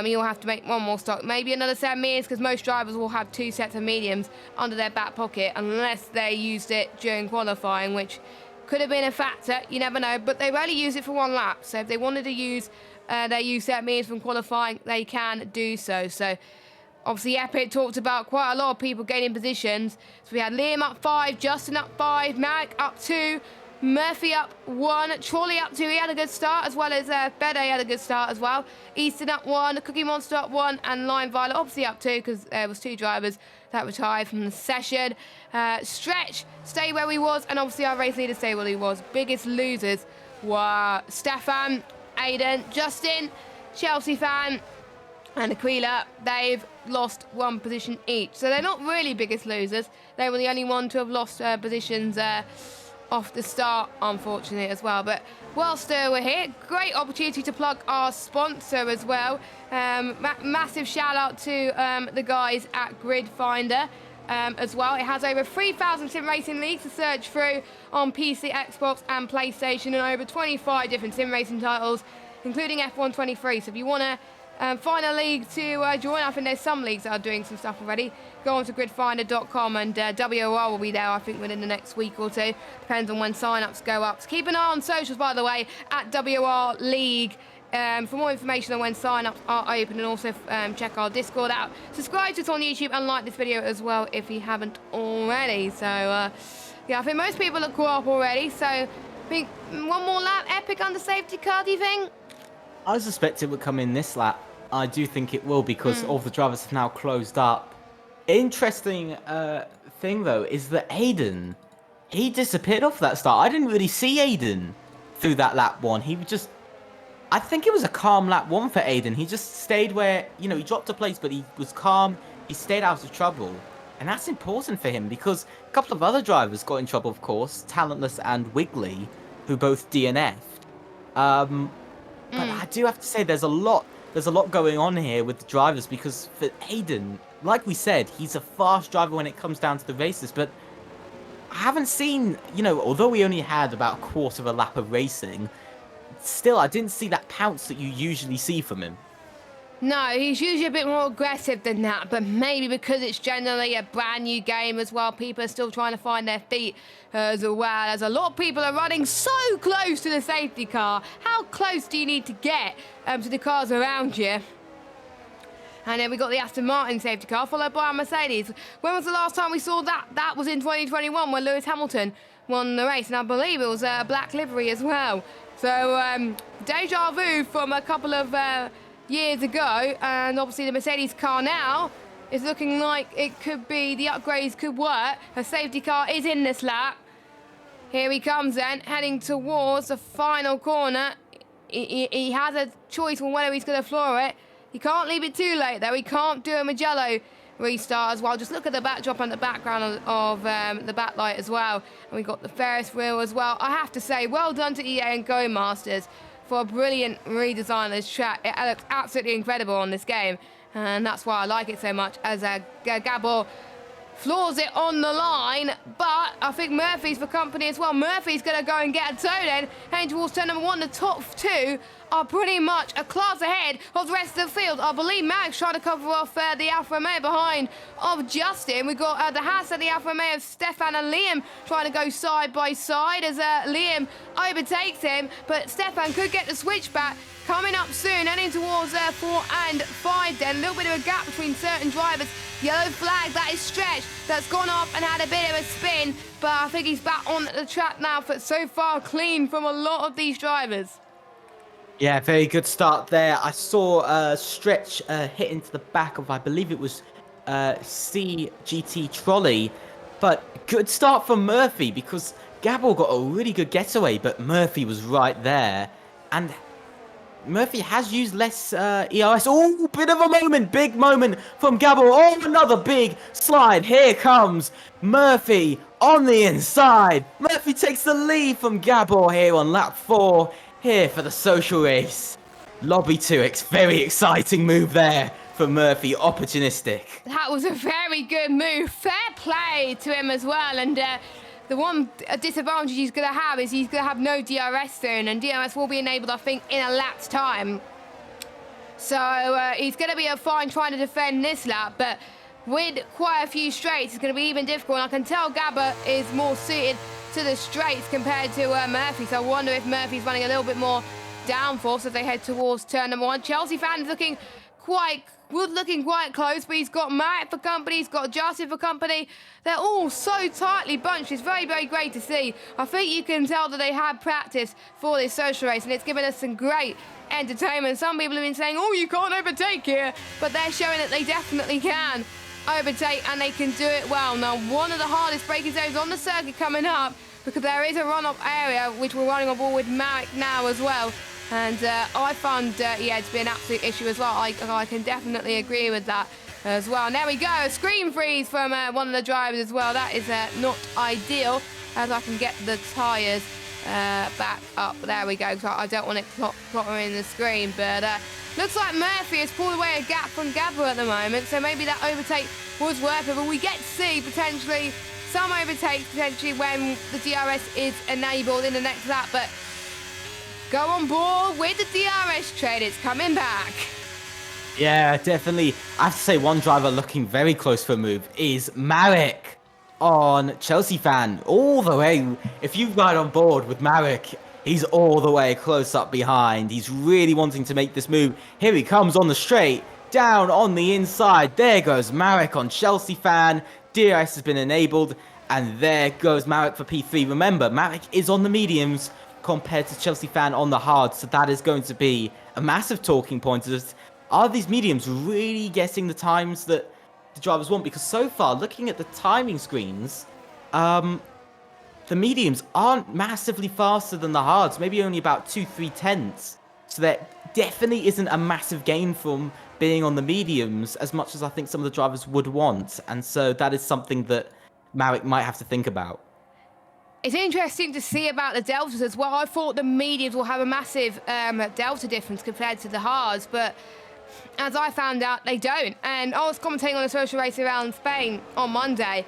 he'll have to make one more stop. Maybe another set of mediums, because most drivers will have 2 sets of mediums under their back pocket unless they used it during qualifying, which could have been a factor, you never know, but they've only used it for 1 lap. So if they wanted to use their use set mediums from qualifying, they can do so. So obviously Epic talked about quite a lot of people gaining positions. So we had Liam up 5, Justin up 5, Marek up 2, Murphy up 1, Trolley up 2, he had a good start, as well as Bede had a good start as well. Easton up 1, Cookie Monster up 1, and Lion Violet obviously up 2 because there was 2 drivers that retired from the session. Stretch stay where he was, and obviously our race leader stay where he was. Biggest losers were Stefan, Aiden, Justin, Chelsea fan, and Aquila. They've lost 1 position each, so they're not really biggest losers. They were the only one to have lost positions off the start, unfortunately, as well. But whilst we're here, great opportunity to plug our sponsor as well. Massive shout out to the guys at Grid Finder as well. It has over 3,000 sim racing leagues to search through on PC, Xbox and PlayStation, and over 25 different sim racing titles, including F1 23. So if you want to find a league to join, I think there's some leagues that are doing some stuff already. Go on to gridfinder.com, and WOR will be there, I think, within the next week or 2. Depends on when sign-ups go up. So keep an eye on socials, by the way, at WOR League for more information on when sign-ups are open, and also check our Discord out. Subscribe to us on YouTube and like this video as well if you haven't already. So, yeah, I think most people are caught up already. So, I think one more lap, Epic under safety car, do you think? I suspect it would come in this lap. I do think it will, because all the drivers have now closed up. Interesting thing, though, is that Aiden, he disappeared off that start. I didn't really see Aiden through that lap 1. He just... I think it was a calm lap 1 for Aiden. He just stayed where, you know, he dropped a place, but he was calm. He stayed out of trouble. And that's important for him, because a couple of other drivers got in trouble, of course. Talentless and Wiggly, who both DNF'd. But I do have to say, there's a lot going on here with the drivers, because for Aiden, like we said, he's a fast driver when it comes down to the races, but I haven't seen, you know, although we only had about a quarter of a lap of racing, still, I didn't see that pounce that you usually see from him. No, he's usually a bit more aggressive than that, but maybe because it's generally a brand new game as well, people are still trying to find their feet as well, as a lot of people are running so close to the safety car. How close do you need to get to the cars around you? And then we got the Aston Martin safety car, followed by our Mercedes. When was the last time we saw that? That was in 2021, when Lewis Hamilton won the race, and I believe it was a black livery as well. So, deja vu from a couple of years ago, and obviously the Mercedes car now is looking like it could be, the upgrades could work. A safety car is in this lap. Here he comes then, heading towards the final corner. He has a choice on whether he's going to floor it. He can't leave it too late, though. He can't do a Mugello restart as well. Just look at the backdrop and the background of the backlight as well. And we've got the Ferris wheel as well. I have to say, well done to EA and Go Masters for a brilliant redesign of this track. It looks absolutely incredible on this game. And that's why I like it so much, as Gabor floors it on the line, but I think Murphy's for company as well. Murphy's going to go and get a toe then, heading towards turn number 1. The top 2 are pretty much a class ahead of the rest of the field. I believe Max trying to cover off the Alfa Romeo behind of Justin. We've got the Haas and the Alfa Romeo of Stefan and Liam trying to go side by side as Liam overtakes him, but Stefan could get the switchback. Coming up soon, heading towards 4 and 5 then. A little bit of a gap between certain drivers. Yellow flag, that is Stretch, that's gone off and had a bit of a spin. But I think he's back on the track now, but so far clean from a lot of these drivers. Yeah, very good start there. I saw Stretch hit into the back of, I believe it was CGT Trolley. But good start from Murphy, because Gabor got a really good getaway, but Murphy was right there. And Murphy has used less ERS. Oh, bit of a moment. Big moment from Gabor. Oh, another big slide. Here comes Murphy on the inside. Murphy takes the lead from Gabor here on lap 4. Here for the social race. Lobby 2X. Very exciting move there from Murphy. Opportunistic. That was a very good move. Fair play to him as well. And the one disadvantage he's going to have is he's going to have no DRS soon, and DRS will be enabled, I think, in a lap's time. So he's going to be fine trying to defend this lap, but with quite a few straights, it's going to be even difficult. And I can tell Gabor is more suited to the straights compared to Murphy, so I wonder if Murphy's running a little bit more downforce as they head towards turn number 1. Chelsea fans looking quite close, but he's got Matt for company, he's got Justin for company. They're all so tightly bunched. It's very, very great to see. I think you can tell that they had practice for this social race, and it's given us some great entertainment. Some people have been saying, oh, you can't overtake here, but they're showing that they definitely can overtake, and they can do it well. Now, one of the hardest braking zones on the circuit coming up, because there is a run-up area, which we're running on board with Marek now as well. And I found to be an absolute issue as well. I can definitely agree with that as well. And there we go, a screen freeze from one of the drivers as well. That is not ideal, as I can get the tyres back up. There we go, because I don't want it clottering the screen. But looks like Murphy has pulled away a gap from Gabor at the moment, so maybe that overtake was worth it. But we get to see potentially some overtakes potentially when the DRS is enabled in the next lap. But go on board with the DRS trade. It's coming back. Yeah, definitely. I have to say, one driver looking very close for a move is Marek on Chelsea fan. All the way. If you ride on board with Marek, He's all the way close up behind. He's really wanting to make this move. Here he comes on the straight. Down on the inside. There goes Marek on Chelsea fan. DRS has been enabled. And there goes Marek for P3. Remember, Marek is on the mediums compared to Chelsea fan on the hard. So that is going to be a massive talking point. Are these mediums really getting the times that the drivers want? Because so far, looking at the timing screens, the mediums aren't massively faster than the hards. Maybe only about 2-3 tenths. So there definitely isn't a massive gain from being on the mediums as much as I think some of the drivers would want. And so that is something that Marek might have to think about. It's interesting to see about the deltas as well. I thought the mediums will have a massive delta difference compared to the hards, but as I found out, they don't. And I was commentating on a social race around Spain on Monday,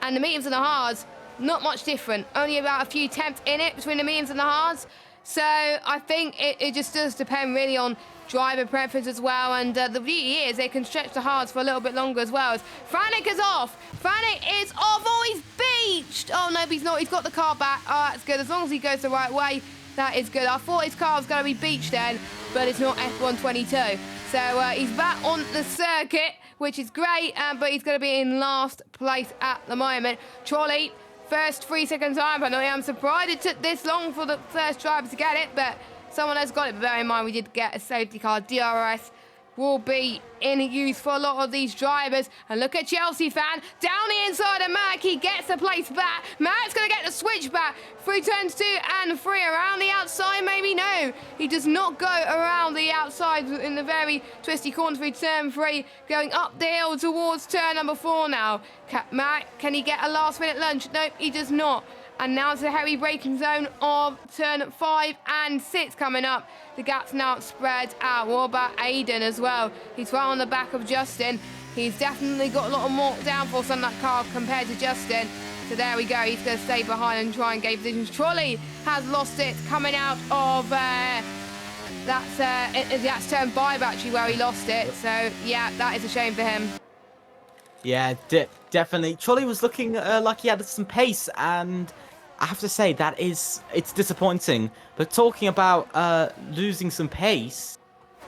and the mediums and the hards, not much different. Only about a few tenths in it between the mediums and the hards. So I think it just does depend really on driver preference as well. And the beauty is they can stretch the hards for a little bit longer as well. As Franek is off. Franek is off. Oh, he's beached. Oh, no, he's not. He's got the car back. Oh, that's good. As long as he goes the right way, that is good. I thought his car was going to be beached then, but it's not F122. So he's back on the circuit, which is great, but he's going to be in last place at the moment. Trolley, first 3 second time, but I am surprised it took this long for the first driver to get it, but someone has got it. But bear in mind, we did get a safety car. DRS will be in use for a lot of these drivers. And look at Chelsea fan, down the inside of Marek, he gets the place back. Marek's going to get the switch back through turns 2 and 3. Around the outside, maybe no. He does not go around the outside in the very twisty corner through turn 3, going up the hill towards turn number 4 now. Marek, can he get a last minute lunch? Nope, he does not. And now it's a heavy braking zone of turn 5 and 6 coming up. The gap's now spread out. What about Aiden as well? He's right on the back of Justin. He's definitely got a lot more downforce on that car compared to Justin. So there we go. He's going to stay behind and try and gain positions. Trolley has lost it coming out of that's turn 5 actually where he lost it. So yeah, that is a shame for him. Yeah, definitely. Trolley was looking like he had some pace, and I have to say it's disappointing. But talking about losing some pace,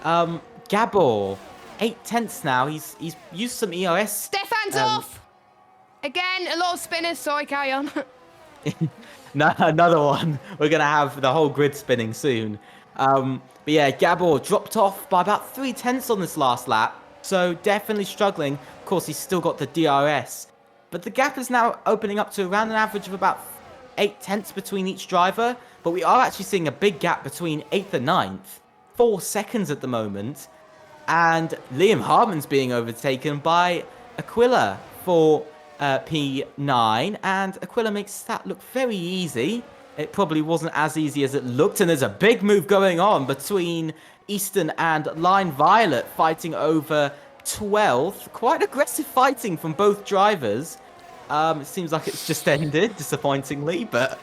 Gabor, 8 tenths now. He's used some ERS. Stefan's off again. A lot of spinners. Sorry, carry on. No, another one. We're gonna have the whole grid spinning soon. But yeah, Gabor dropped off by about 3 tenths on this last lap. So definitely struggling. Of course, he's still got the DRS. But the gap is now opening up to around an average of about 8 tenths between each driver. But we are actually seeing a big gap between 8th and 9th. 4 seconds at the moment. And Liam Hartman's being overtaken by Aquila for P9. And Aquila makes that look very easy. It probably wasn't as easy as it looked. And there's a big move going on between Easton and Line Violet fighting over 12th. Quite aggressive fighting from both drivers. It seems like it's just ended, disappointingly, but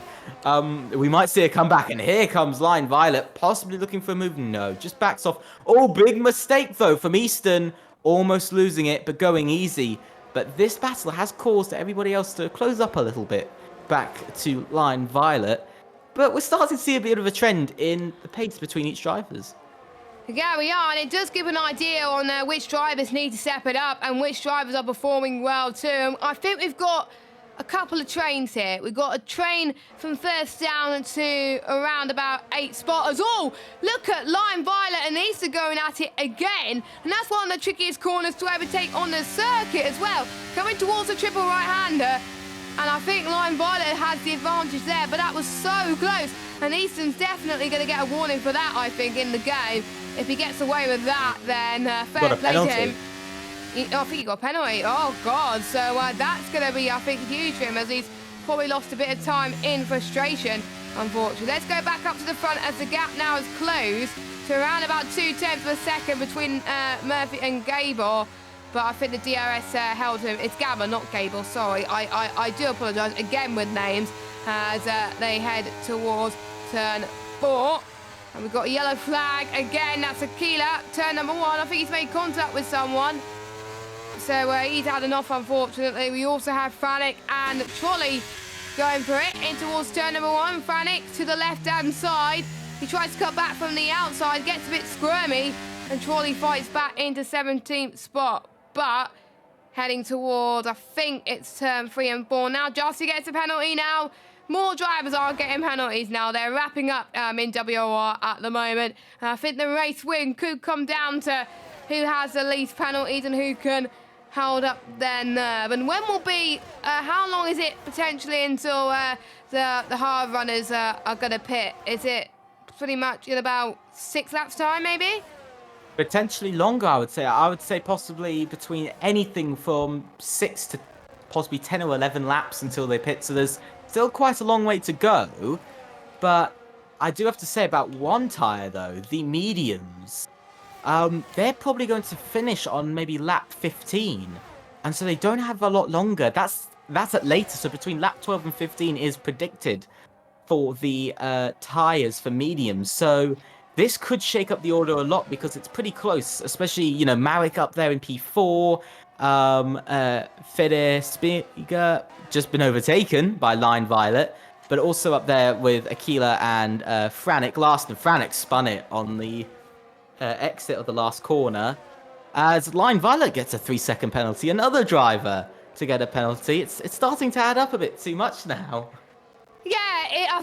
we might see a comeback. And here comes Line Violet, possibly looking for a move. No, just backs off. Oh, big mistake, though, from Easton. Almost losing it, but going easy. But this battle has caused everybody else to close up a little bit back to Line Violet. But we're starting to see a bit of a trend in the pace between each drivers. Yeah, we are, and it does give an idea on which drivers need to step it up and which drivers are performing well too. I think we've got a couple of trains here. We've got a train from first down to around about 8 spotters. Oh, look at Line Violet and Easter going at it again. And that's one of the trickiest corners to ever take on the circuit as well. Coming towards the triple right-hander. And I think Line Violet has the advantage there, but that was so close. And Easton's definitely going to get a warning for that, I think, in the game. If he gets away with that, then fair play to him. I think he got a penalty. Oh, God. So that's going to be, I think, huge for him, as he's probably lost a bit of time in frustration, unfortunately. Let's go back up to the front as the gap now is closed to around about 2/10 of a second between Murphy and Gabor. But I think the DRS held him. It's Gabor, not Gable. Sorry. I do apologise again with names as they head towards turn 4. And we've got a yellow flag again. That's Aquila. Turn number 1. I think he's made contact with someone. So he's had enough, unfortunately. We also have Franek and Trolley going for it in towards turn number 1. Frantic to the left-hand side. He tries to cut back from the outside, gets a bit squirmy, and Trolley fights back into 17th spot. But heading towards, I think it's turn 3 and 4 now. Justy gets a penalty now. More drivers are getting penalties now. They're wrapping up in WOR at the moment. And I think the race win could come down to who has the least penalties and who can hold up their nerve. And when will be, how long is it potentially until the hard runners are going to pit? Is it pretty much in about 6 laps time, maybe? Potentially longer, I would say. I would say possibly between anything from 6 to possibly 10 or 11 laps until they pit. So there's still quite a long way to go. But I do have to say about one tyre, though, the mediums. They're probably going to finish on maybe lap 15. And so they don't have a lot longer. That's at later. So between lap 12 and 15 is predicted for the tyres for mediums. So this could shake up the order a lot because it's pretty close, especially, you know, Marek up there in P4, Fede Spiga just been overtaken by Line Violet, but also up there with Aquila and Franic. Last, and Franic spun it on the exit of the last corner, as Line Violet gets a 3-second penalty, another driver to get a penalty. It's starting to add up a bit too much now. Yeah,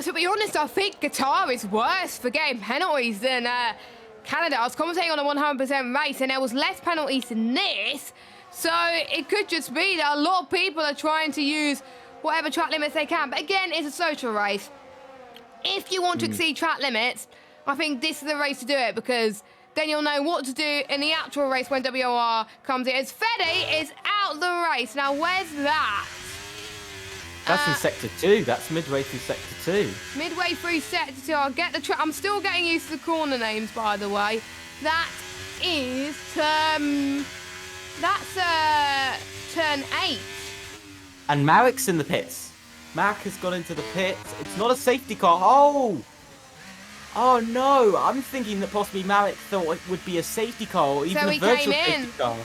to be honest, I think Qatar is worse for getting penalties than Canada. I was commentating on a 100% race, and there was less penalties than this. So it could just be that a lot of people are trying to use whatever track limits they can. But again, it's a social race. If you want to exceed track limits, I think this is the race to do it, because then you'll know what to do in the actual race when WOR comes in. As Fede is out the race. Now, where's that? That's in Sector 2. That's midway through Sector 2. Midway through Sector 2. I'll get the track. I'm still getting used to the corner names, by the way. That is turn 8. And Marek's in the pits. Marek has gone into the pits. It's not a safety car. Oh no! I'm thinking that possibly Marek thought it would be a safety car or even a virtual safety car.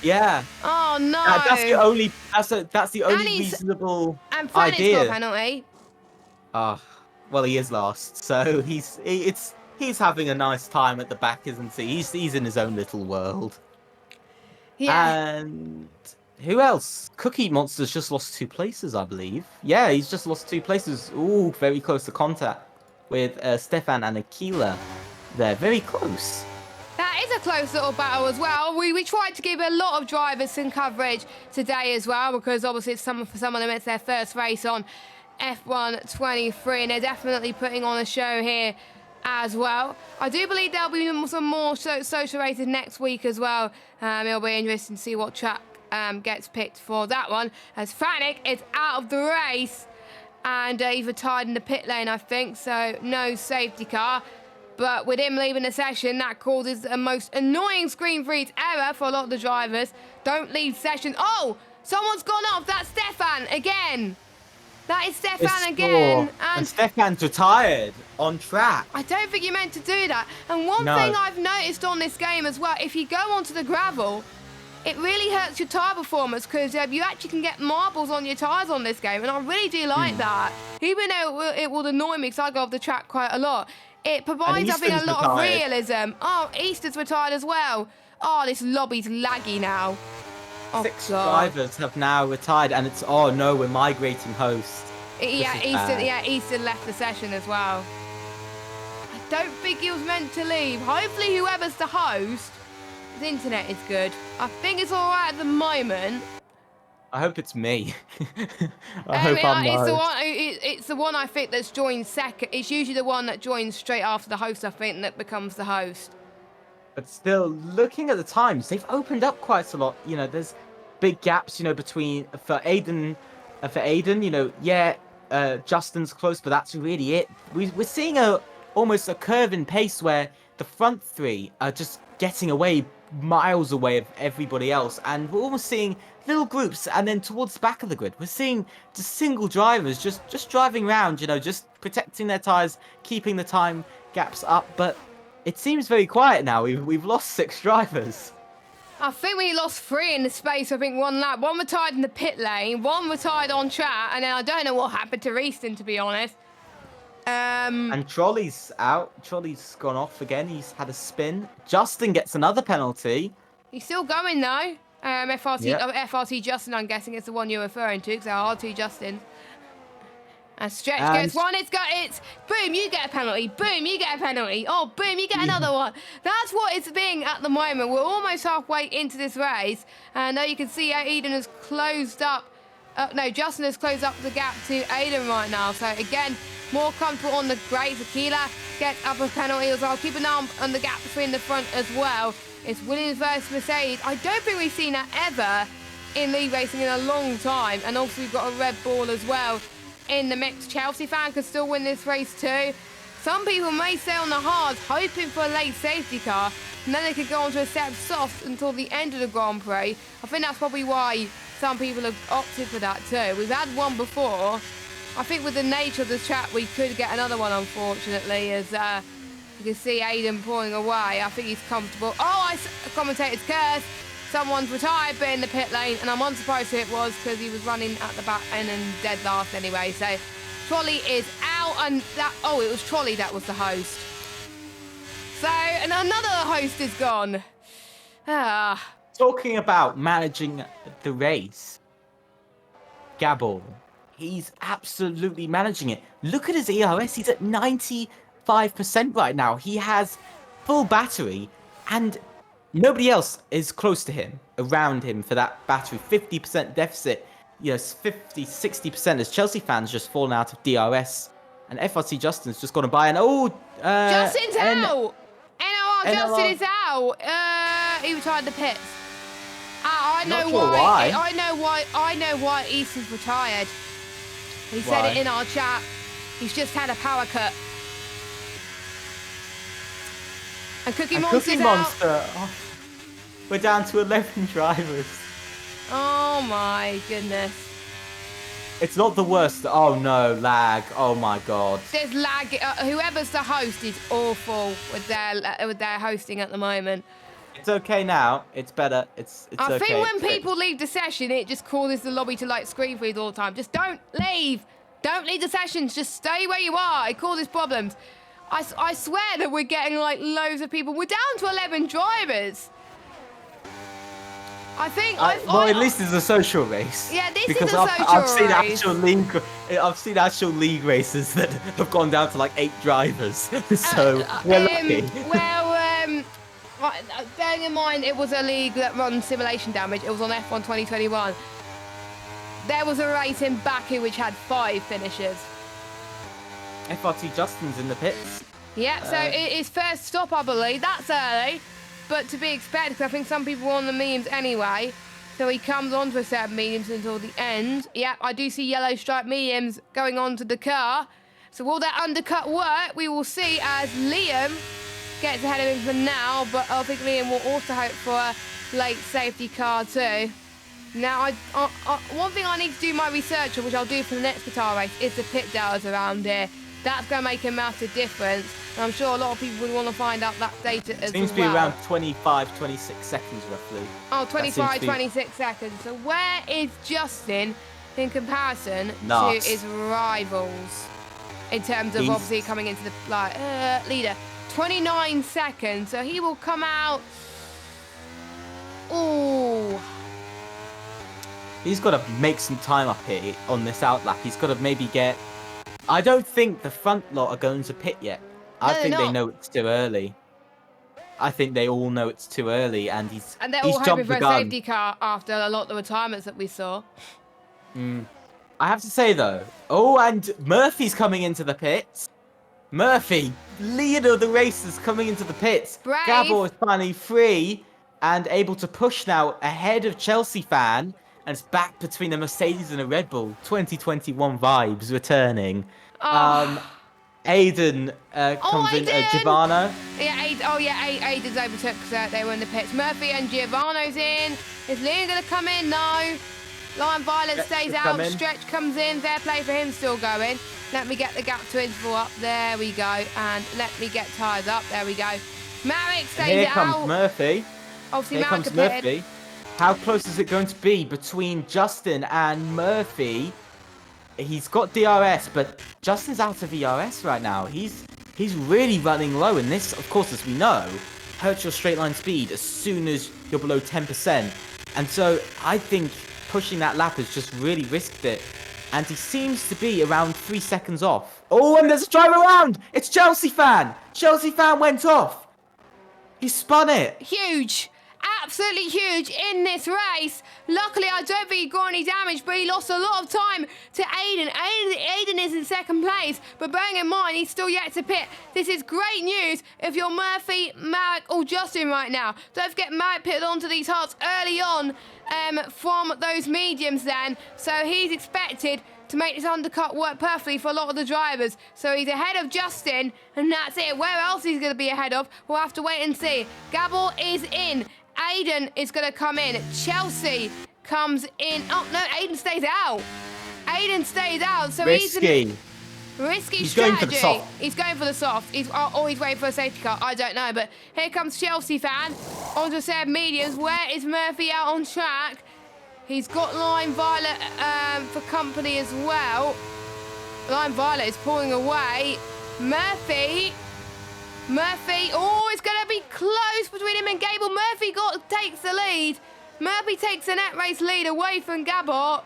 Yeah. Oh no! That's the only. That's the only reasonable and Franic's idea. got a penalty. Well, he is lost, so he's having a nice time at the back, isn't he? He's in his own little world. Yeah. And who else? Cookie Monster's just lost 2 places, I believe. Yeah, he's just lost 2 places. Ooh, very close to contact with Stefan and Aquila. They're very close. That is a close little battle as well. We tried to give a lot of drivers some coverage today as well, because obviously for some of them it's their first race on F1 23, and they're definitely putting on a show here as well. I do believe there'll be some more social races next week as well. It'll be interesting to see what track gets picked for that one, as Franic is out of the race and he's retired in the pit lane, I think, so no safety car. But with him leaving the session, that causes the most annoying screen freeze ever for a lot of the drivers. Don't leave session. Oh, someone's gone off. That's Stefan again. That is Stefan again. And Stefan's retired on track. I don't think you meant to do that. And one thing I've noticed on this game as well, if you go onto the gravel, it really hurts your tyre performance, because you actually can get marbles on your tyres on this game. And I really do like that. Even though it would annoy me because I go off the track quite a lot. It provides, I think, a lot of realism. Oh, Easter's retired as well. Oh, this lobby's laggy now. Oh, 6 drivers have now retired, and it's, oh no, we're migrating host. Yeah, Easton left the session as well. I don't think he was meant to leave. Hopefully whoever's the host, his internet is good. I think it's all right at the moment. I hope it's me. I hope I'm the host. It's the one I think that's joined second. It's usually the one that joins straight after the host, I think, that becomes the host. But still, looking at the times, they've opened up quite a lot. You know, there's big gaps, you know, between, for Aiden, you know, Justin's close, but that's really it. We're seeing almost a curve in pace where the front 3 are just getting away, miles away of everybody else, and we're almost seeing little groups, and then towards the back of the grid we're seeing just single drivers just driving around, you know, just protecting their tires, keeping the time gaps up. But it seems very quiet now. We've lost 6 drivers. I think we lost 3 in the space, I think, one lap. One retired in the pit lane, one retired on track, and then I don't know what happened to Reaston, to be honest. And Trolley's out. Trolley's gone off again. He's had a spin. Justin gets another penalty. He's still going, though. FRT, Yep. FRT Justin, I'm guessing it's the one you're referring to, because there are 2 Justins. And Stretch And- gets one. It's boom, you get a penalty. Boom, you get a penalty. Oh, boom, you get another one. That's what it's being at the moment. We're almost halfway into this race, and you can see Aiden has closed up. No, Justin has closed up the gap to Aiden right now. So again, more comfortable on the grades. Aquila gets up a penalty as well. Keep an eye on the gap between the front as well. It's Williams versus Mercedes. I don't think we've seen that ever in league racing in a long time. And also we've got a Red Bull as well in the mix. Chelsea fan could still win this race too. Some people may stay on the hards, hoping for a late safety car, and then they could go on to a set of softs until the end of the Grand Prix. I think that's probably why some people have opted for that too. We've had one before. I think with the nature of the track, we could get another one, unfortunately, as you can see Aiden pulling away. I think he's comfortable. Oh, commentator's curse. Someone's retired, but in the pit lane, and I'm unsurprised who it was because he was running at the back end and dead last anyway. So Trolley is out, and it was Trolley that was the host. So, and another host is gone. Talking about managing the race, Gabor, he's absolutely managing it. Look at his ERS, he's at 95% right now. He has full battery, and nobody else is close to him, around him for that battery. 50% deficit, yes, 50, 60% as Chelsea fans just fallen out of DRS. And FRC Justin's just gone to buy, and Justin's out! NOR Justin is out! He retired the pits. I know why. I know why Easton's retired. He said it in our chat. He's just had a power cut. And Cookie Monster's out. Oh, we're down to 11 drivers. Oh my goodness. It's not the worst. Oh no, lag. Oh my god. There's lag. Whoever's the host is awful with their hosting at the moment. It's okay now. It's better. It's okay. I think when people leave the session, it just causes the lobby to like screen freeze all the time. Just don't leave. Don't leave the sessions. Just stay where you are. It causes problems. I swear that we're getting like loads of people. We're down to 11 drivers. I think. Well, at least it's a social race. Yeah, this because is a social I've seen race. I've seen actual league races that have gone down to like 8 drivers. So we're lucky. Well, bearing in mind it was a league that runs simulation damage. It was on F1 2021. There was a race in Baku which had 5 finishes. FRT Justin's in the pits. Yeah, so it is first stop, I believe. That's early, but to be expected, because I think some people were on the mediums anyway. So he comes on to a set of mediums until the end. Yeah, I do see yellow stripe mediums going on to the car. So will that undercut work? We will see as Liam gets ahead of him for now, but I think Liam will also hope for a late safety car too. Now, one thing I need to do my research on, which I'll do for the next Qatar race, is the pit deltas around here. That's going to make a massive difference. And I'm sure a lot of people would want to find out that data as well. Seems to be around 25, 26 seconds roughly. Oh, 25, 26 seconds. So where is Justin in comparison to his rivals? In terms of obviously coming into the leader. 29 seconds. So he will come out. Ooh. He's got to make some time up here on this outlap. He's got to maybe get... I don't think the front lot are going to pit yet. I think they know it's too early. I think they all know it's too early, and they're all hoping for a safety car after a lot of the retirements that we saw. I have to say though, and Murphy's coming into the pits. Murphy, leader of the race, is coming into the pits. Brave. Gabor is finally free and able to push now ahead of Chelsea fan. And it's back between a Mercedes and a Red Bull. 2021 vibes returning. Aiden comes in. Giovanna. Aiden's overtook because they were in the pits. Murphy and Giovanno's in. Is Liam going to come in? No. Lion Violet stays out. Stretch comes in. Fair play for him, still going. Let me get the gap to interval up. There we go. And let me get tyres up. There we go. Marek stays out. Here comes Murphy. Obviously, Here Mark comes appeared. Murphy. How close is it going to be between Justin and Murphy? He's got DRS, but Justin's out of ERS right now. He's really running low, and this, of course, as we know, hurts your straight line speed as soon as you're below 10%. And so I think pushing that lap has just really risked it. And he seems to be around 3 seconds off. Oh, and there's a driver around! It's Chelsea fan! Chelsea fan went off! He spun it! Huge. Absolutely huge in this race. Luckily, I don't think he got any damage, but he lost a lot of time to Aiden. Aiden is in second place, but bearing in mind, he's still yet to pit. This is great news if you're Murphy, Marek, or Justin right now. Don't forget, Marek pitted onto these hards early on from those mediums then, so he's expected to make this undercut work perfectly for a lot of the drivers. So he's ahead of Justin, and that's it. Where else he's going to be ahead of, we'll have to wait and see. Gabor is in. Aiden is going to come in. Chelsea comes in. Oh, no, Aiden stays out. Aiden stays out. So Risky. Risky He's strategy. going for the soft. He's going for the soft. Or he's waiting for a safety car. I don't know. But here comes Chelsea fan. Onto a set of mediums. Where is Murphy out on track? He's got Line Violet for company as well. Line Violet is pulling away. Murphy, oh, it's going to be close between him and Gable. Murphy takes the lead. Murphy takes the net race lead away from Gabor.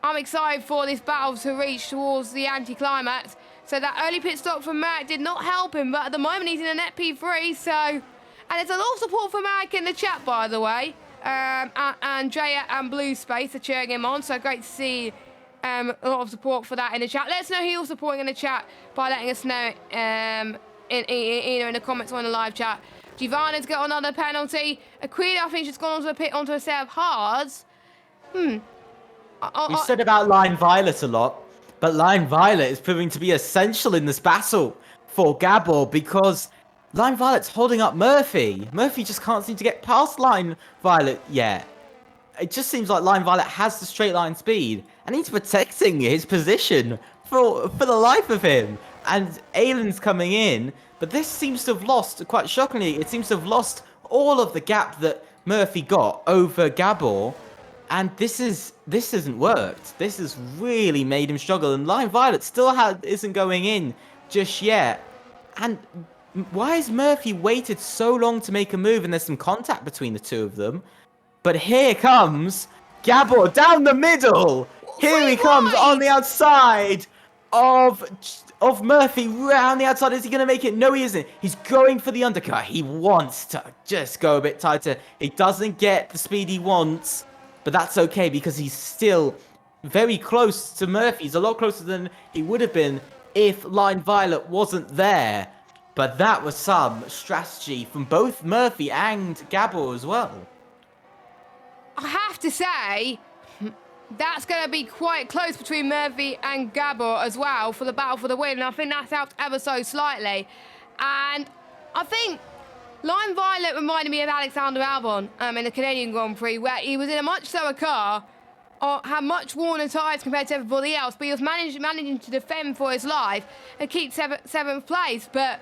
I'm excited for this battle to reach towards the anti-climax. So that early pit stop from Marek did not help him, but at the moment he's in a net P3, so... And there's a lot of support for Marek in the chat, by the way. Andrea and Blue Space are cheering him on, so great to see a lot of support for that in the chat. Let us know who you're supporting in the chat by letting us know either in the comments or in the live chat. Giovanna's got another penalty. Aquila, I think she's gone onto a set of hards. We said about Line Violet a lot, but Line Violet is proving to be essential in this battle for Gabor because Line Violet's holding up Murphy. Murphy just can't seem to get past Line Violet yet. It just seems like Line Violet has the straight line speed, and he's protecting his position for the life of him. And Aylin's coming in, but this seems to have lost, quite shockingly, it seems to have lost all of the gap that Murphy got over Gabor. And this hasn't worked. This has really made him struggle. And Line Violet still isn't going in just yet. And why has Murphy waited so long to make a move? And there's some contact between the two of them. But here comes Gabor down the middle. Here he comes on the outside of Murphy, round the outside. Is he going to make it? No, he isn't. He's going for the undercut. He wants to just go a bit tighter. He doesn't get the speed he wants. But that's okay because he's still very close to Murphy. He's a lot closer than he would have been if Line Violet wasn't there. But that was some strategy from both Murphy and Gabor as well. I have to say, that's going to be quite close between Murphy and Gabor as well for the battle for the win. And I think that's helped ever so slightly. And I think Line Violet reminded me of Alexander Albon in the Canadian Grand Prix, where he was in a much slower car, or had much worn tyres compared to everybody else, but he was managing to defend for his life and keep seventh place. But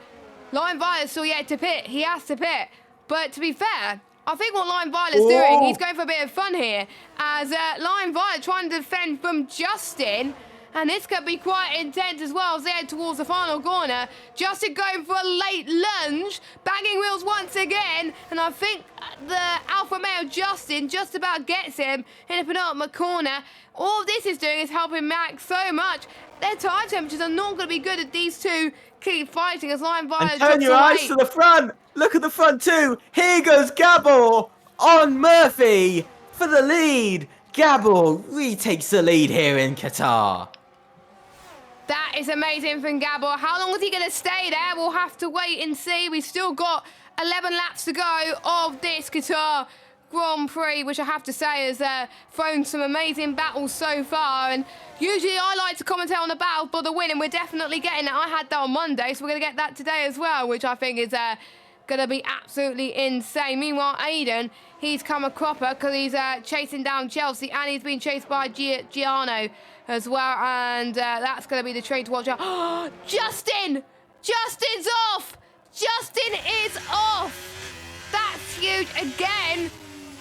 Line Violet's still yet to pit. He has to pit. But to be fair, I think what Line Violet's doing, he's going for a bit of fun here, as Line Violet trying to defend from Justin. And this could be quite intense as well as they head towards the final corner. Justin going for a late lunge, banging wheels once again. And I think the Alfa Romeo Justin just about gets him in the penultimate corner. All this is doing is helping Max so much. Their tire temperatures are not going to be good if these two keep fighting as Line Violet And turn your eyes to the front. Look at the front too. Here goes Gabor on Murphy for the lead. Gabor retakes the lead here in Qatar. That is amazing from Gabor. How long is he going to stay there? We'll have to wait and see. We've still got 11 laps to go of this Qatar Grand Prix, which I have to say has thrown some amazing battles so far. And usually I like to commentate on the battle for the win, and we're definitely getting that. I had that on Monday, so we're going to get that today as well, which I think is going to be absolutely insane. Meanwhile, Aiden, he's come a cropper because he's chasing down Chelsea, and he's been chased by Giano as well, and that's going to be the trade to watch out. Oh, Justin! Justin's off! Justin is off! That's huge. Again,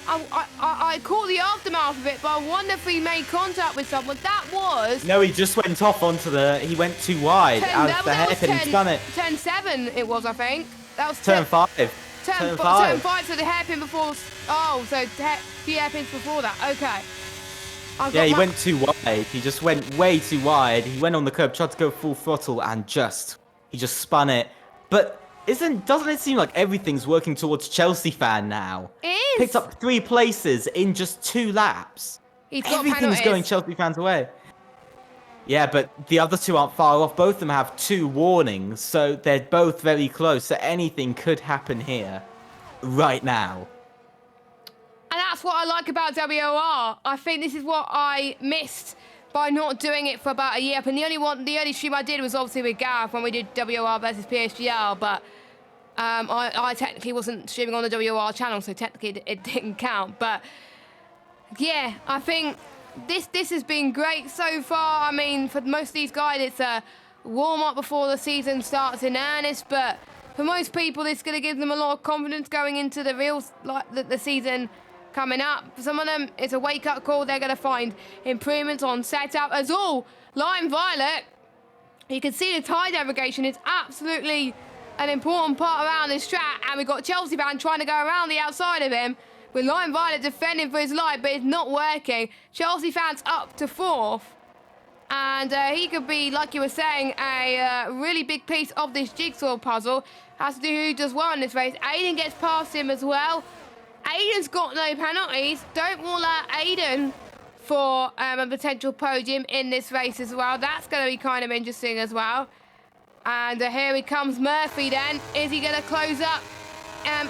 I caught the aftermath of it, but I wonder if he made contact with someone. That was... No, he just went off onto the... He went too wide out of the hairpin and spun it. Turn 7 it was, I think. That was Turn 5. Turn 5, so the hairpin before... Oh, so few hairpins before that. Okay. Yeah, he went too wide. He just went way too wide. He went on the curb, tried to go full throttle, and he just spun it. But doesn't it seem like everything's working towards Chelsea fan now? It is. Picked up 3 places in just 2 laps. Everything's going Chelsea fans' way. Yeah, but the other 2 aren't far off. Both of them have 2 warnings, so they're both very close. So anything could happen here, right now. And that's what I like about WOR. I think this is what I missed by not doing it for about a year. And the only stream I did was obviously with Gareth when we did WOR versus PSGL, but I technically wasn't streaming on the WOR channel, so technically it didn't count. But yeah, I think this has been great so far. I mean, for most of these guys, it's a warm-up before the season starts in earnest, but for most people, it's going to give them a lot of confidence going into the real, the season coming up. For some of them, it's a wake-up call. They're going to find improvements on setup as all. Lime Violet, you can see the tire navigation is absolutely an important part around this track, and we've got Chelsea fan trying to go around the outside of him with Lime Violet defending for his life, but it's not working. Chelsea fan's up to 4th, and he could be, like you were saying, a really big piece of this jigsaw puzzle. Has to do who does well in this race. Aiden gets past him as well. Aiden's got no penalties. Don't rule out Aiden for a potential podium in this race as well. That's going to be kind of interesting as well. And here he comes, Murphy then. Is he going to close up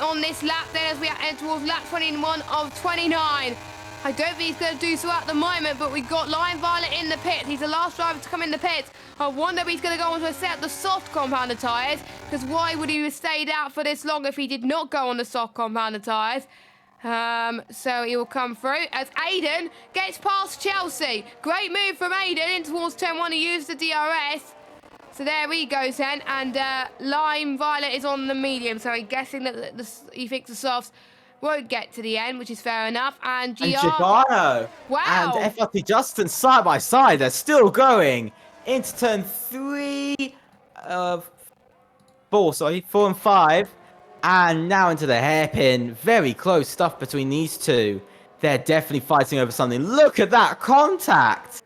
on this lap then as we head towards lap 21 of 29? I don't think he's going to do so at the moment, but we've got Lime Violet in the pits. He's the last driver to come in the pits. I wonder if he's going to go on to a set of the soft compounder tyres, because why would he have stayed out for this long if he did not go on the soft compounder tyres? So he will come through as Aiden gets past Chelsea. Great move from Aiden in towards turn 1. He used the DRS. So there he goes then, and Lime Violet is on the medium, so I'm guessing that he thinks the softs won't get to the end, which is fair enough. And Giordano and FRT Justin side by side, they're still going into turn 4 and 5, and now into the hairpin. Very close stuff between these two. They're definitely fighting over something. Look at that contact!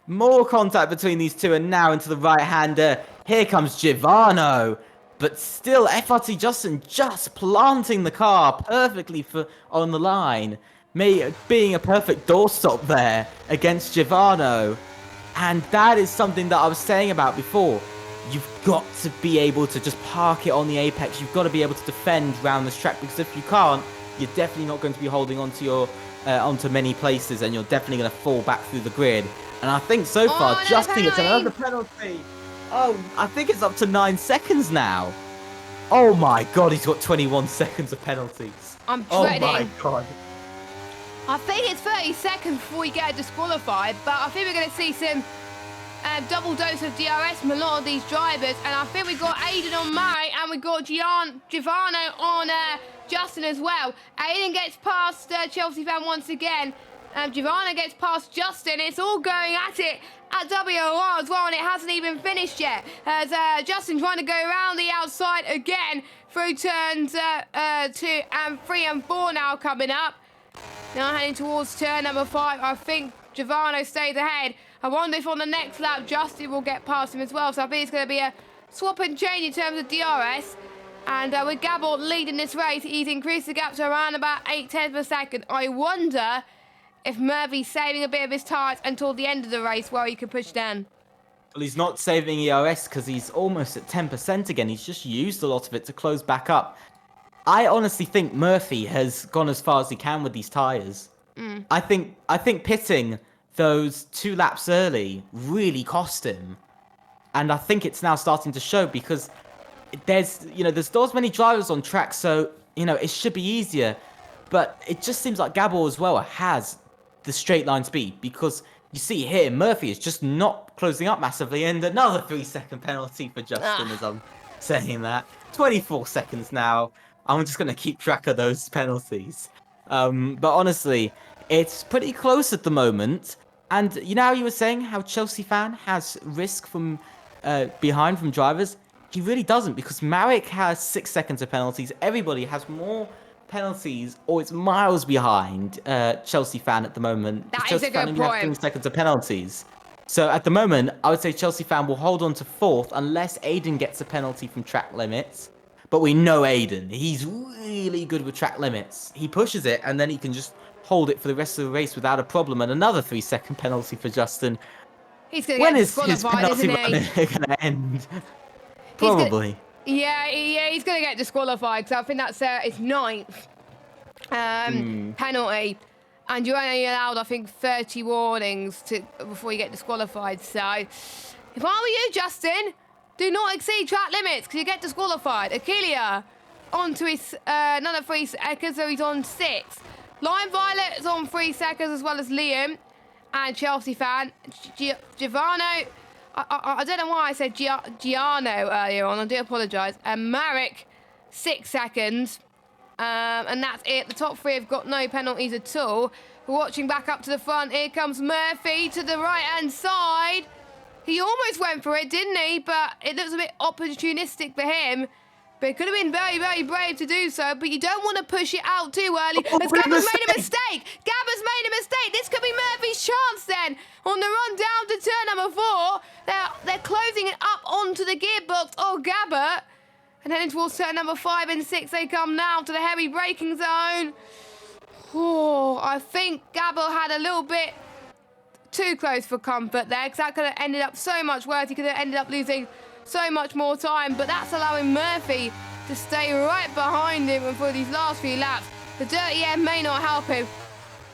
More contact between these two, and now into the right-hander. Here comes Giordano. But still, FRT Justin just planting the car perfectly on the line. Being a perfect doorstop there against Giordano. And that is something that I was saying about before. You've got to be able to just park it on the apex. You've got to be able to defend around this track, because if you can't, you're definitely not going to be holding onto onto many places, and you're definitely going to fall back through the grid. And I think so far, Justin gets another penalty. Oh, I think it's up to 9 seconds now. Oh my god, he's got 21 seconds of penalties. I'm dreading. Oh my god. I think it's 30 seconds before we get disqualified, but I think we're going to see some double dose of DRS from a lot of these drivers. And I think we've got Aiden on Murray, and we've got Giordano on Justin as well. Aiden gets past Chelsea fan once again. Giordano gets past Justin. It's all going at it at WOR as well, and it hasn't even finished yet. As Justin trying to go around the outside again through turns 2 and 3 and 4 now coming up. Now heading towards turn number 5. I think Giordano stays ahead. I wonder if on the next lap Justin will get past him as well. So I think it's going to be a swap and change in terms of DRS. And with Gabor leading this race, he's increased the gap to around about 0.8 of a second. I wonder if Murphy's saving a bit of his tyres until the end of the race where he can push down. Well, he's not saving ERS because he's almost at 10% again. He's just used a lot of it to close back up. I honestly think Murphy has gone as far as he can with these tyres. I think pitting those 2 laps early really cost him. And I think it's now starting to show, because there's not as many drivers on track, so, it should be easier. But it just seems like Gabor as well has the straight line speed, because you see here, Murphy is just not closing up massively, and another 3-second penalty for Justin as I'm saying that. 24 seconds now I'm just gonna keep track of those penalties. But honestly, it's pretty close at the moment. And you know how you were saying how Chelsea fan has risk from behind from drivers? He really doesn't, because Marek has 6 seconds of penalties. Everybody has more penalties, or it's miles behind Chelsea fan at the moment. That is Chelsea a fan good only have 3 point. seconds of penalties. So at the moment, I would say Chelsea fan will hold on to fourth unless Aiden gets a penalty from track limits. But we know Aiden. He's really good with track limits. He pushes it, and then he can just hold it for the rest of the race without a problem. And another 3-second penalty for Justin. He's going to When get is his disqualified, penalty isn't run he? going to end? He's gonna- Probably. Yeah, he's going to get disqualified because I think that's his ninth penalty. And you're only allowed, I think, 30 warnings before you get disqualified. So, if I were you, Justin, do not exceed track limits because you get disqualified. Akelia onto his another 3 seconds, so he's on 6. Line Violet is on 3 seconds, as well as Liam and Chelsea fan. Giovanno, I don't know why I said Giano earlier on. I do apologise. And Marek, 6 seconds. And that's it. The top 3 have got no penalties at all. We're watching back up to the front. Here comes Murphy to the right-hand side. He almost went for it, didn't he? But it looks a bit opportunistic for him. But it could have been very, very brave to do so. But you don't want to push it out too early. Oh, As Gabba's made a mistake. Gabba's made a mistake. This could be Murphy's chance then. On the run down to turn number 4. They're closing it up onto the gearbox. Oh, Gabba. And heading towards turn number 5 and 6, they come now to the heavy braking zone. Oh, I think Gabble had a little bit too close for comfort there, because that could have ended up so much worse. He could have ended up losing so much more time, but that's allowing Murphy to stay right behind him for these last few laps. The dirty air may not help him.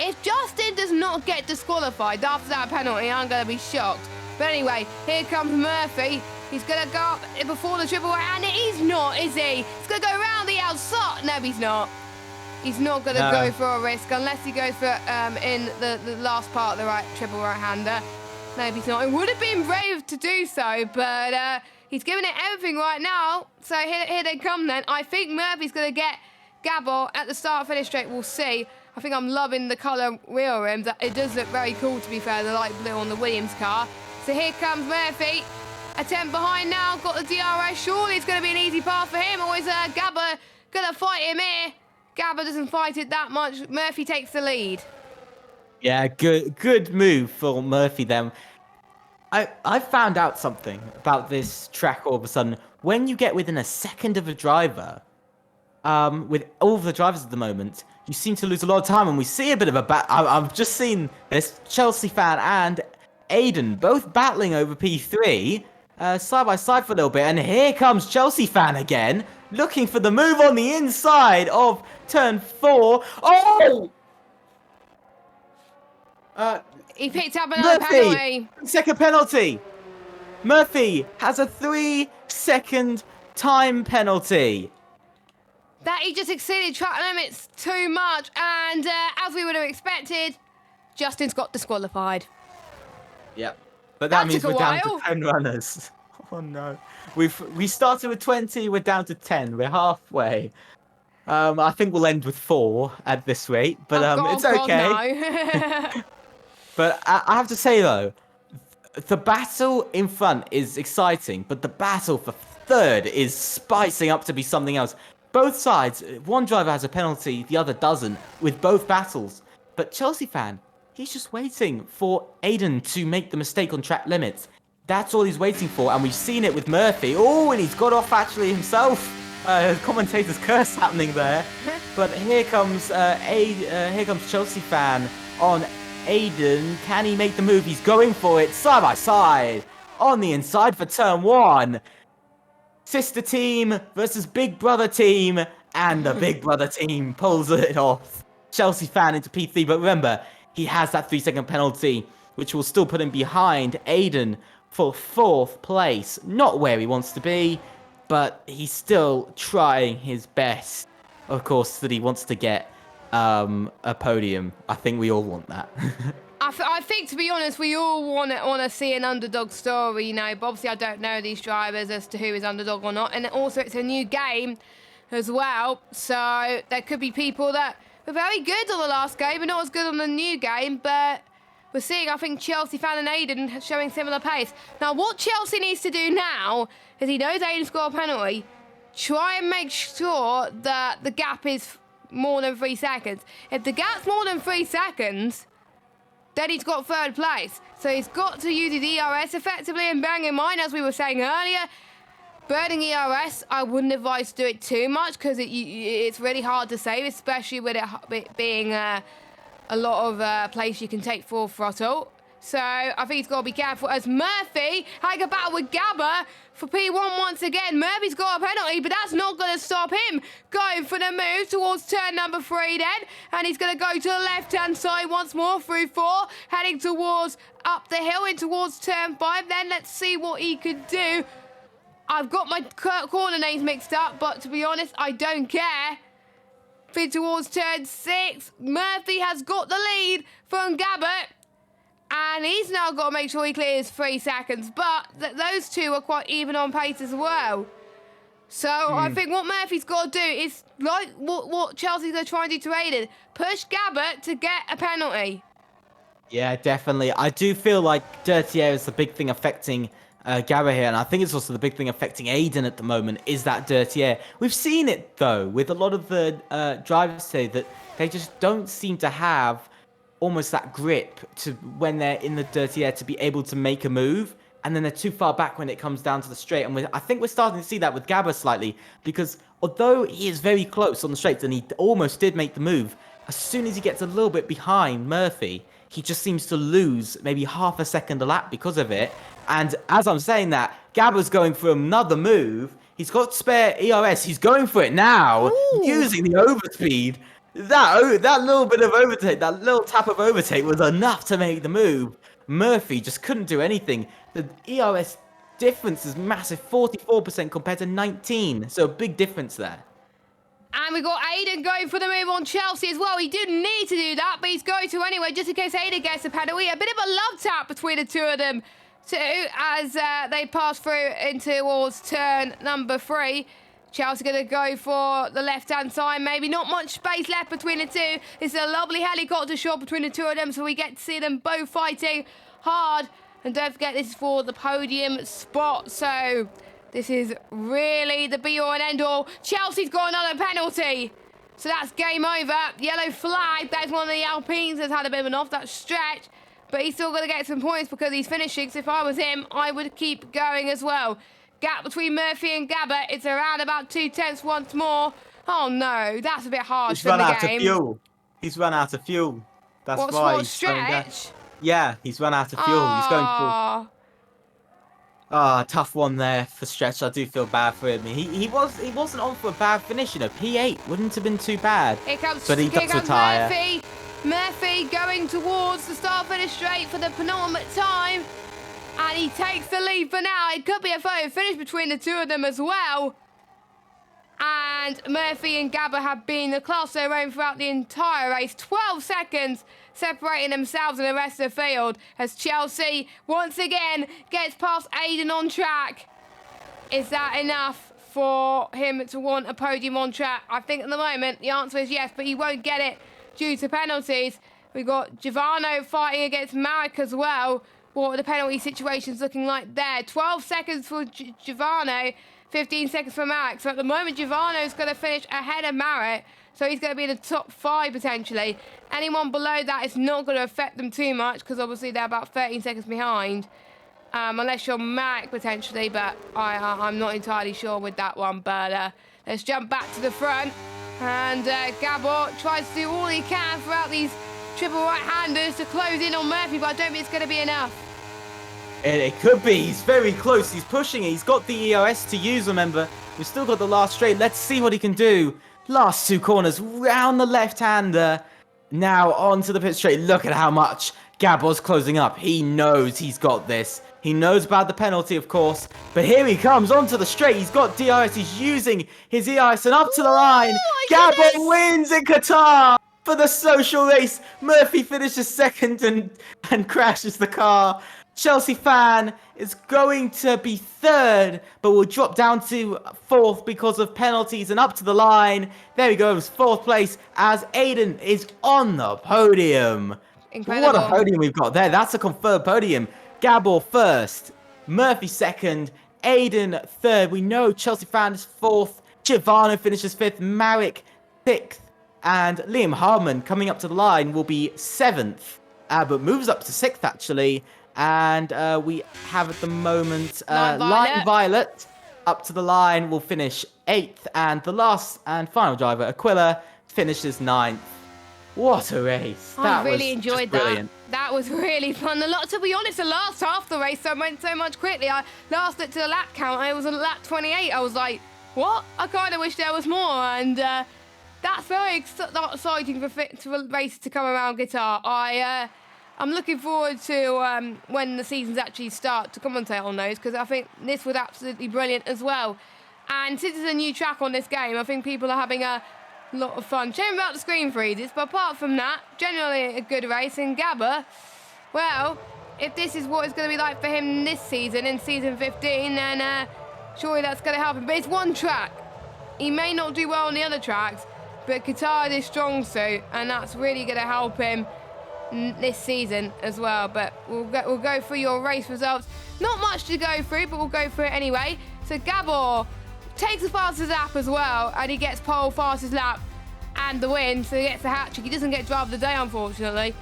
If Justin does not get disqualified after that penalty, I'm going to be shocked. But anyway, here comes Murphy. He's going to go up before the triple right, and he's not, is he? He's going to go around the outside. No, he's not. He's not going to go for a risk unless he goes for in the last part of the triple right-hander. No, he's not. It would have been brave to do so, but he's giving it everything right now. So here they come then. I think Murphy's going to get Gabor at the start-finish straight. We'll see. I think I'm loving the colour wheel rims. It does look very cool, to be fair, the light blue on the Williams car. So here comes Murphy. A 10 behind now, got the DRS. Surely it's going to be an easy path for him. Or is Gabba going to fight him here? Gabba doesn't fight it that much. Murphy takes the lead. Yeah, good move for Murphy then. I found out something about this track all of a sudden. When you get within a second of a driver, with all of the drivers at the moment, you seem to lose a lot of time, and we see a bit of a I've just seen this Chelsea fan and Aiden both battling over P3. Side by side for a little bit, and here comes Chelsea fan again, looking for the move on the inside of turn 4. Oh! He picked up another penalty. Second penalty. Murphy has a 3-second time penalty. That he just exceeded track limits too much, and as we would have expected, Justin's got disqualified. Yep. But that means took a we're down to while. 10 runners. Oh no. We started with 20, we're down to 10. We're halfway. I think we'll end with 4 at this rate, but it's okay. No. But I have to say though, the battle in front is exciting, but the battle for third is spicing up to be something else. Both sides, one driver has a penalty, the other doesn't, with both battles. But Chelsea fan, he's just waiting for Aiden to make the mistake on track limits. That's all he's waiting for, and we've seen it with Murphy. Oh, and he's got off actually himself. Commentator's curse happening there. But here comes Chelsea fan on Aiden. Can he make the move? He's going for it side by side on the inside for turn 1. Sister team versus big brother team, and the big brother team pulls it off. Chelsea fan into P3, but remember, he has that 3-second penalty, which will still put him behind Aiden for 4th place. Not where he wants to be, but he's still trying his best. Of course, that he wants to get a podium. I think we all want that. I think, to be honest, we all want to see an underdog story, you know. But obviously, I don't know these drivers as to who is underdog or not. And also, it's a new game. as well. So there could be people that were very good on the last game, but not as good on the new game. But we're seeing, I think, Chelsea fan and Aiden showing similar pace. Now, what Chelsea needs to do now is he knows Aiden scored a penalty. Try and make sure that the gap is more than 3 seconds. If the gap's more than 3 seconds, then he's got third place. So he's got to use his ERS effectively, and bearing in mind, as we were saying earlier, burning ERS, I wouldn't advise to do it too much because it's really hard to save, especially with it being a lot of place you can take full throttle. So I think he's got to be careful as Murphy having a battle with Gabba for P1 once again. Murphy's got a penalty, but that's not going to stop him going for the move towards turn number 3 then. And he's going to go to the left-hand side once more through 4, heading towards up the hill in towards turn 5. Then let's see what he could do. I've got my corner names mixed up, but to be honest, I don't care. Fit towards turn 6. Murphy has got the lead from Gabbert. And he's now got to make sure he clears 3 seconds. But those two are quite even on pace as well. So I think what Murphy's got to do is, like what Chelsea's going to try and do to Aiden, push Gabbert to get a penalty. Yeah, definitely. I do feel like dirty air is the big thing affecting Gabba here, and I think it's also the big thing affecting Aiden at the moment is that dirty air. We've seen it, though, with a lot of the drivers today, that they just don't seem to have almost that grip to when they're in the dirty air to be able to make a move, and then they're too far back when it comes down to the straight. And I think we're starting to see that with Gabba slightly, because although he is very close on the straights and he almost did make the move, as soon as he gets a little bit behind Murphy, he just seems to lose maybe half a second a lap because of it. And as I'm saying that, Gabba's going for another move. He's got spare ERS. He's going for it now, using the overspeed. That little bit of overtake, that little tap of overtake was enough to make the move. Murphy just couldn't do anything. The ERS difference is massive, 44% compared to 19. So a big difference there. And we got Aiden going for the move on Chelsea as well. He didn't need to do that, but he's going to anyway, just in case Aiden gets a penalty. A bit of a love tap between the two of them, too, as they pass through into towards turn number 3. Chelsea going to go for the left-hand side. Maybe not much space left between the two. It's a lovely helicopter shot between the two of them, so we get to see them both fighting hard. And don't forget, this is for the podium spot. So this is really the be-all and end-all. Chelsea's got another penalty. So that's game over. Yellow flag. That's one of the Alpines that's had a bit of an off that stretch. But he's still going to get some points because he's finishing. So if I was him, I would keep going as well. Gap between Murphy and Gabba, it's around about 2/10 once more. Oh no, that's a bit harsh for the game. He's run out of fuel. He's run out of fuel. That's why. What, stretch? Yeah, he's run out of fuel. He's going for... tough one there for Stretch. I do feel bad for him. He wasn't on for a bad finish, you know. P8 wouldn't have been too bad. But he does retire. Murphy going towards the start-finish straight for the penultimate time. And he takes the lead for now. It could be a photo finish between the two of them as well. And Murphy and Gabba have been the class of their own throughout the entire race. 12 seconds separating themselves and the rest of the field as Chelsea once again gets past Aiden on track. Is that enough for him to want a podium on track? I think at the moment the answer is yes, but he won't get it due to penalties. We've got Giovanni fighting against Marek as well. What are the penalty situations looking like there? 12 seconds for Giovanni, 15 seconds for Marek. So at the moment, Giovanni's going to finish ahead of Marek. So he's going to be in the top 5 potentially. Anyone below that is not going to affect them too much because obviously they're about 13 seconds behind. Unless you're Marek potentially, but I'm not entirely sure with that one. But let's jump back to the front. And Gabor tries to do all he can throughout these triple right-handers to close in on Murphy, but I don't think it's going to be enough. It could be. He's very close. He's pushing it. He's got the ERS to use, remember. We've still got the last straight. Let's see what he can do. Last 2 corners round the left-hander. Now onto the pit straight. Look at how much Gabor's closing up. He knows he's got this. He knows about the penalty, of course. But here he comes onto the straight. He's got DRS. He's using his ERS and up to the line. Gabor wins in Qatar for the social race. Murphy finishes second and crashes the car. Chelsea fan is going to be third, but will drop down to fourth because of penalties and up to the line. There he goes, fourth place as Aiden is on the podium. Incredible. What a podium we've got there. That's a confirmed podium. Gabor first, Murphy second, Aiden third. We know Chelsea fan is fourth. Giovanni finishes fifth, Marek sixth, and Liam Harmon coming up to the line will be seventh, but moves up to sixth actually. And we have at the moment Line Violet up to the line will finish 8th. And the last and final driver, Aquila, finishes 9th. What a race. I really enjoyed that. That was really fun. To be honest, the last half of the race went so much quickly. I last looked at the lap count and it was on lap 28. I was like, what? I kind of wish there was more. And that's very exciting for races to come around Qatar. I'm looking forward to when the seasons actually start to commentate on those, because I think this was absolutely brilliant as well. And since it's a new track on this game, I think people are having a lot of fun. Shame about the screen freezes, but apart from that, generally a good race. And Gabba, well, if this is what it's going to be like for him this season, in season 15, then surely that's going to help him. But it's one track. He may not do well on the other tracks, but Qatar is strong suit, and that's really going to help him this season as well. But we'll go through your race results. Not much to go through, but we'll go through it anyway. So Gabor takes the fastest lap as well, and he gets pole fastest lap and the win, so he gets the hat trick. He doesn't get driver of the day, unfortunately,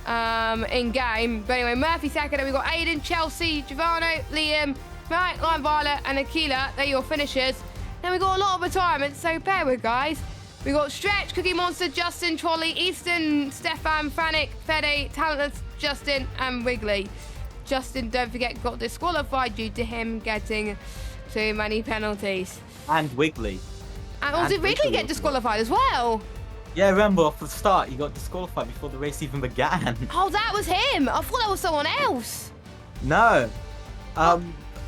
in game. But anyway, Murphy second, and we've got Aiden, Chelsea, Giovanni, Liam, Marek, Line Violet, and Aquila. They're your finishers. Then we've got a lot of retirements, so bear with, guys. We got Stretch, Cookie Monster, Justin, Trolley, Easton, Stefan, Fanik, Fede, Talentless, Justin, and Wrigley. Justin, don't forget, got disqualified due to him getting too many penalties. And Wiggly. And did Wrigley get disqualified as well? Yeah, remember off the start, he got disqualified before the race even began. Oh, that was him. I thought that was someone else. No.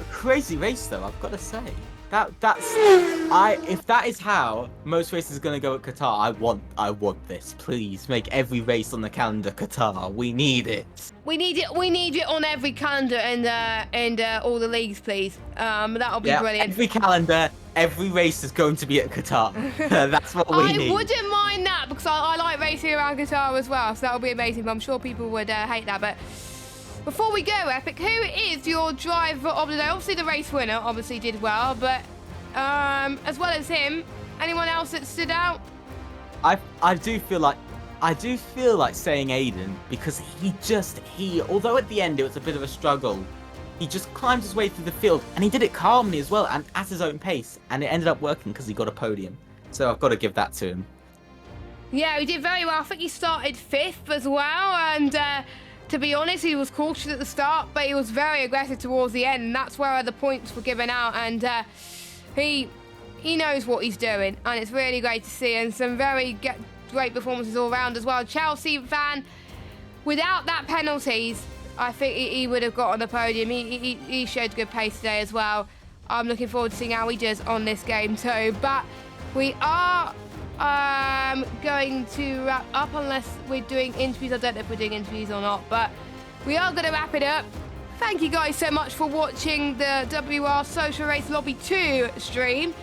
Crazy race though, I've got to say. If that is how most races are going to go at Qatar, I want this. Please make every race on the calendar Qatar. We need it. We need it on every calendar and all the leagues, please. That'll be brilliant. Every calendar, every race is going to be at Qatar. That's what we need. I wouldn't mind that, because I like racing around Qatar as well, so that'll be amazing. But I'm sure people would hate that. But before we go, Epic, who is your driver of the day? Obviously, the race winner obviously did well, but as well as him, anyone else that stood out? I do feel like saying Aiden, because he although at the end it was a bit of a struggle, he just climbed his way through the field, and he did it calmly as well and at his own pace, and it ended up working because he got a podium. So I've got to give that to him. Yeah, he did very well. I think he started 5th as well, and to be honest, he was cautious at the start, but he was very aggressive towards the end, and that's where the points were given out. And he knows what he's doing, and it's really great to see, and some very great performances all around as well. Chelsea fan, without that penalties, I think he would have got on the podium. He showed good pace today as well. I'm looking forward to seeing how he does on this game too. But we are going to wrap up, unless we're doing interviews. I don't know if we're doing interviews or not, but we are going to wrap it up. Thank you guys so much for watching the WOR Social Race Lobby 2 stream.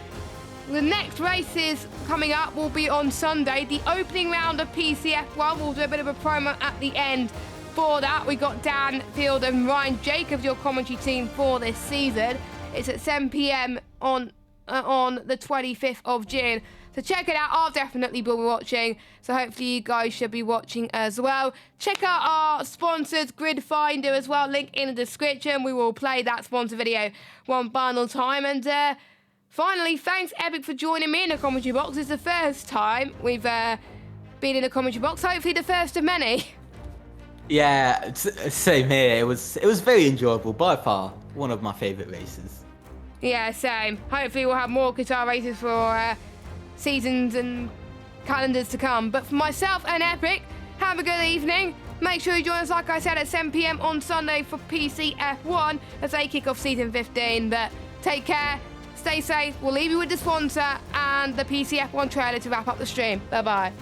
The next races coming up will be on Sunday. The opening round of PCF1, we'll do a bit of a promo at the end for that. We got Dan Field and Ryan Jacobs, your commentary team for this season. It's at 7 p.m. on the 25th of June. So check it out. I'll definitely be watching. So hopefully you guys should be watching as well. Check out our sponsors, Grid Finder as well. Link in the description. We will play that sponsor video one final time. And finally, thanks Epic for joining me in the commentary box. It's the first time we've been in the commentary box. Hopefully the first of many. Yeah, same here. It was very enjoyable. By far, one of my favourite races. Yeah, same. Hopefully we'll have more Qatar races for seasons and calendars to come. But for myself and Epic, have a good evening. Make sure you join us, like I said, at 7 p.m. on Sunday for PCF1 as they kick off season 15. But take care, stay safe. We'll leave you with the sponsor and the PCF1 trailer to wrap up the stream. Bye-bye.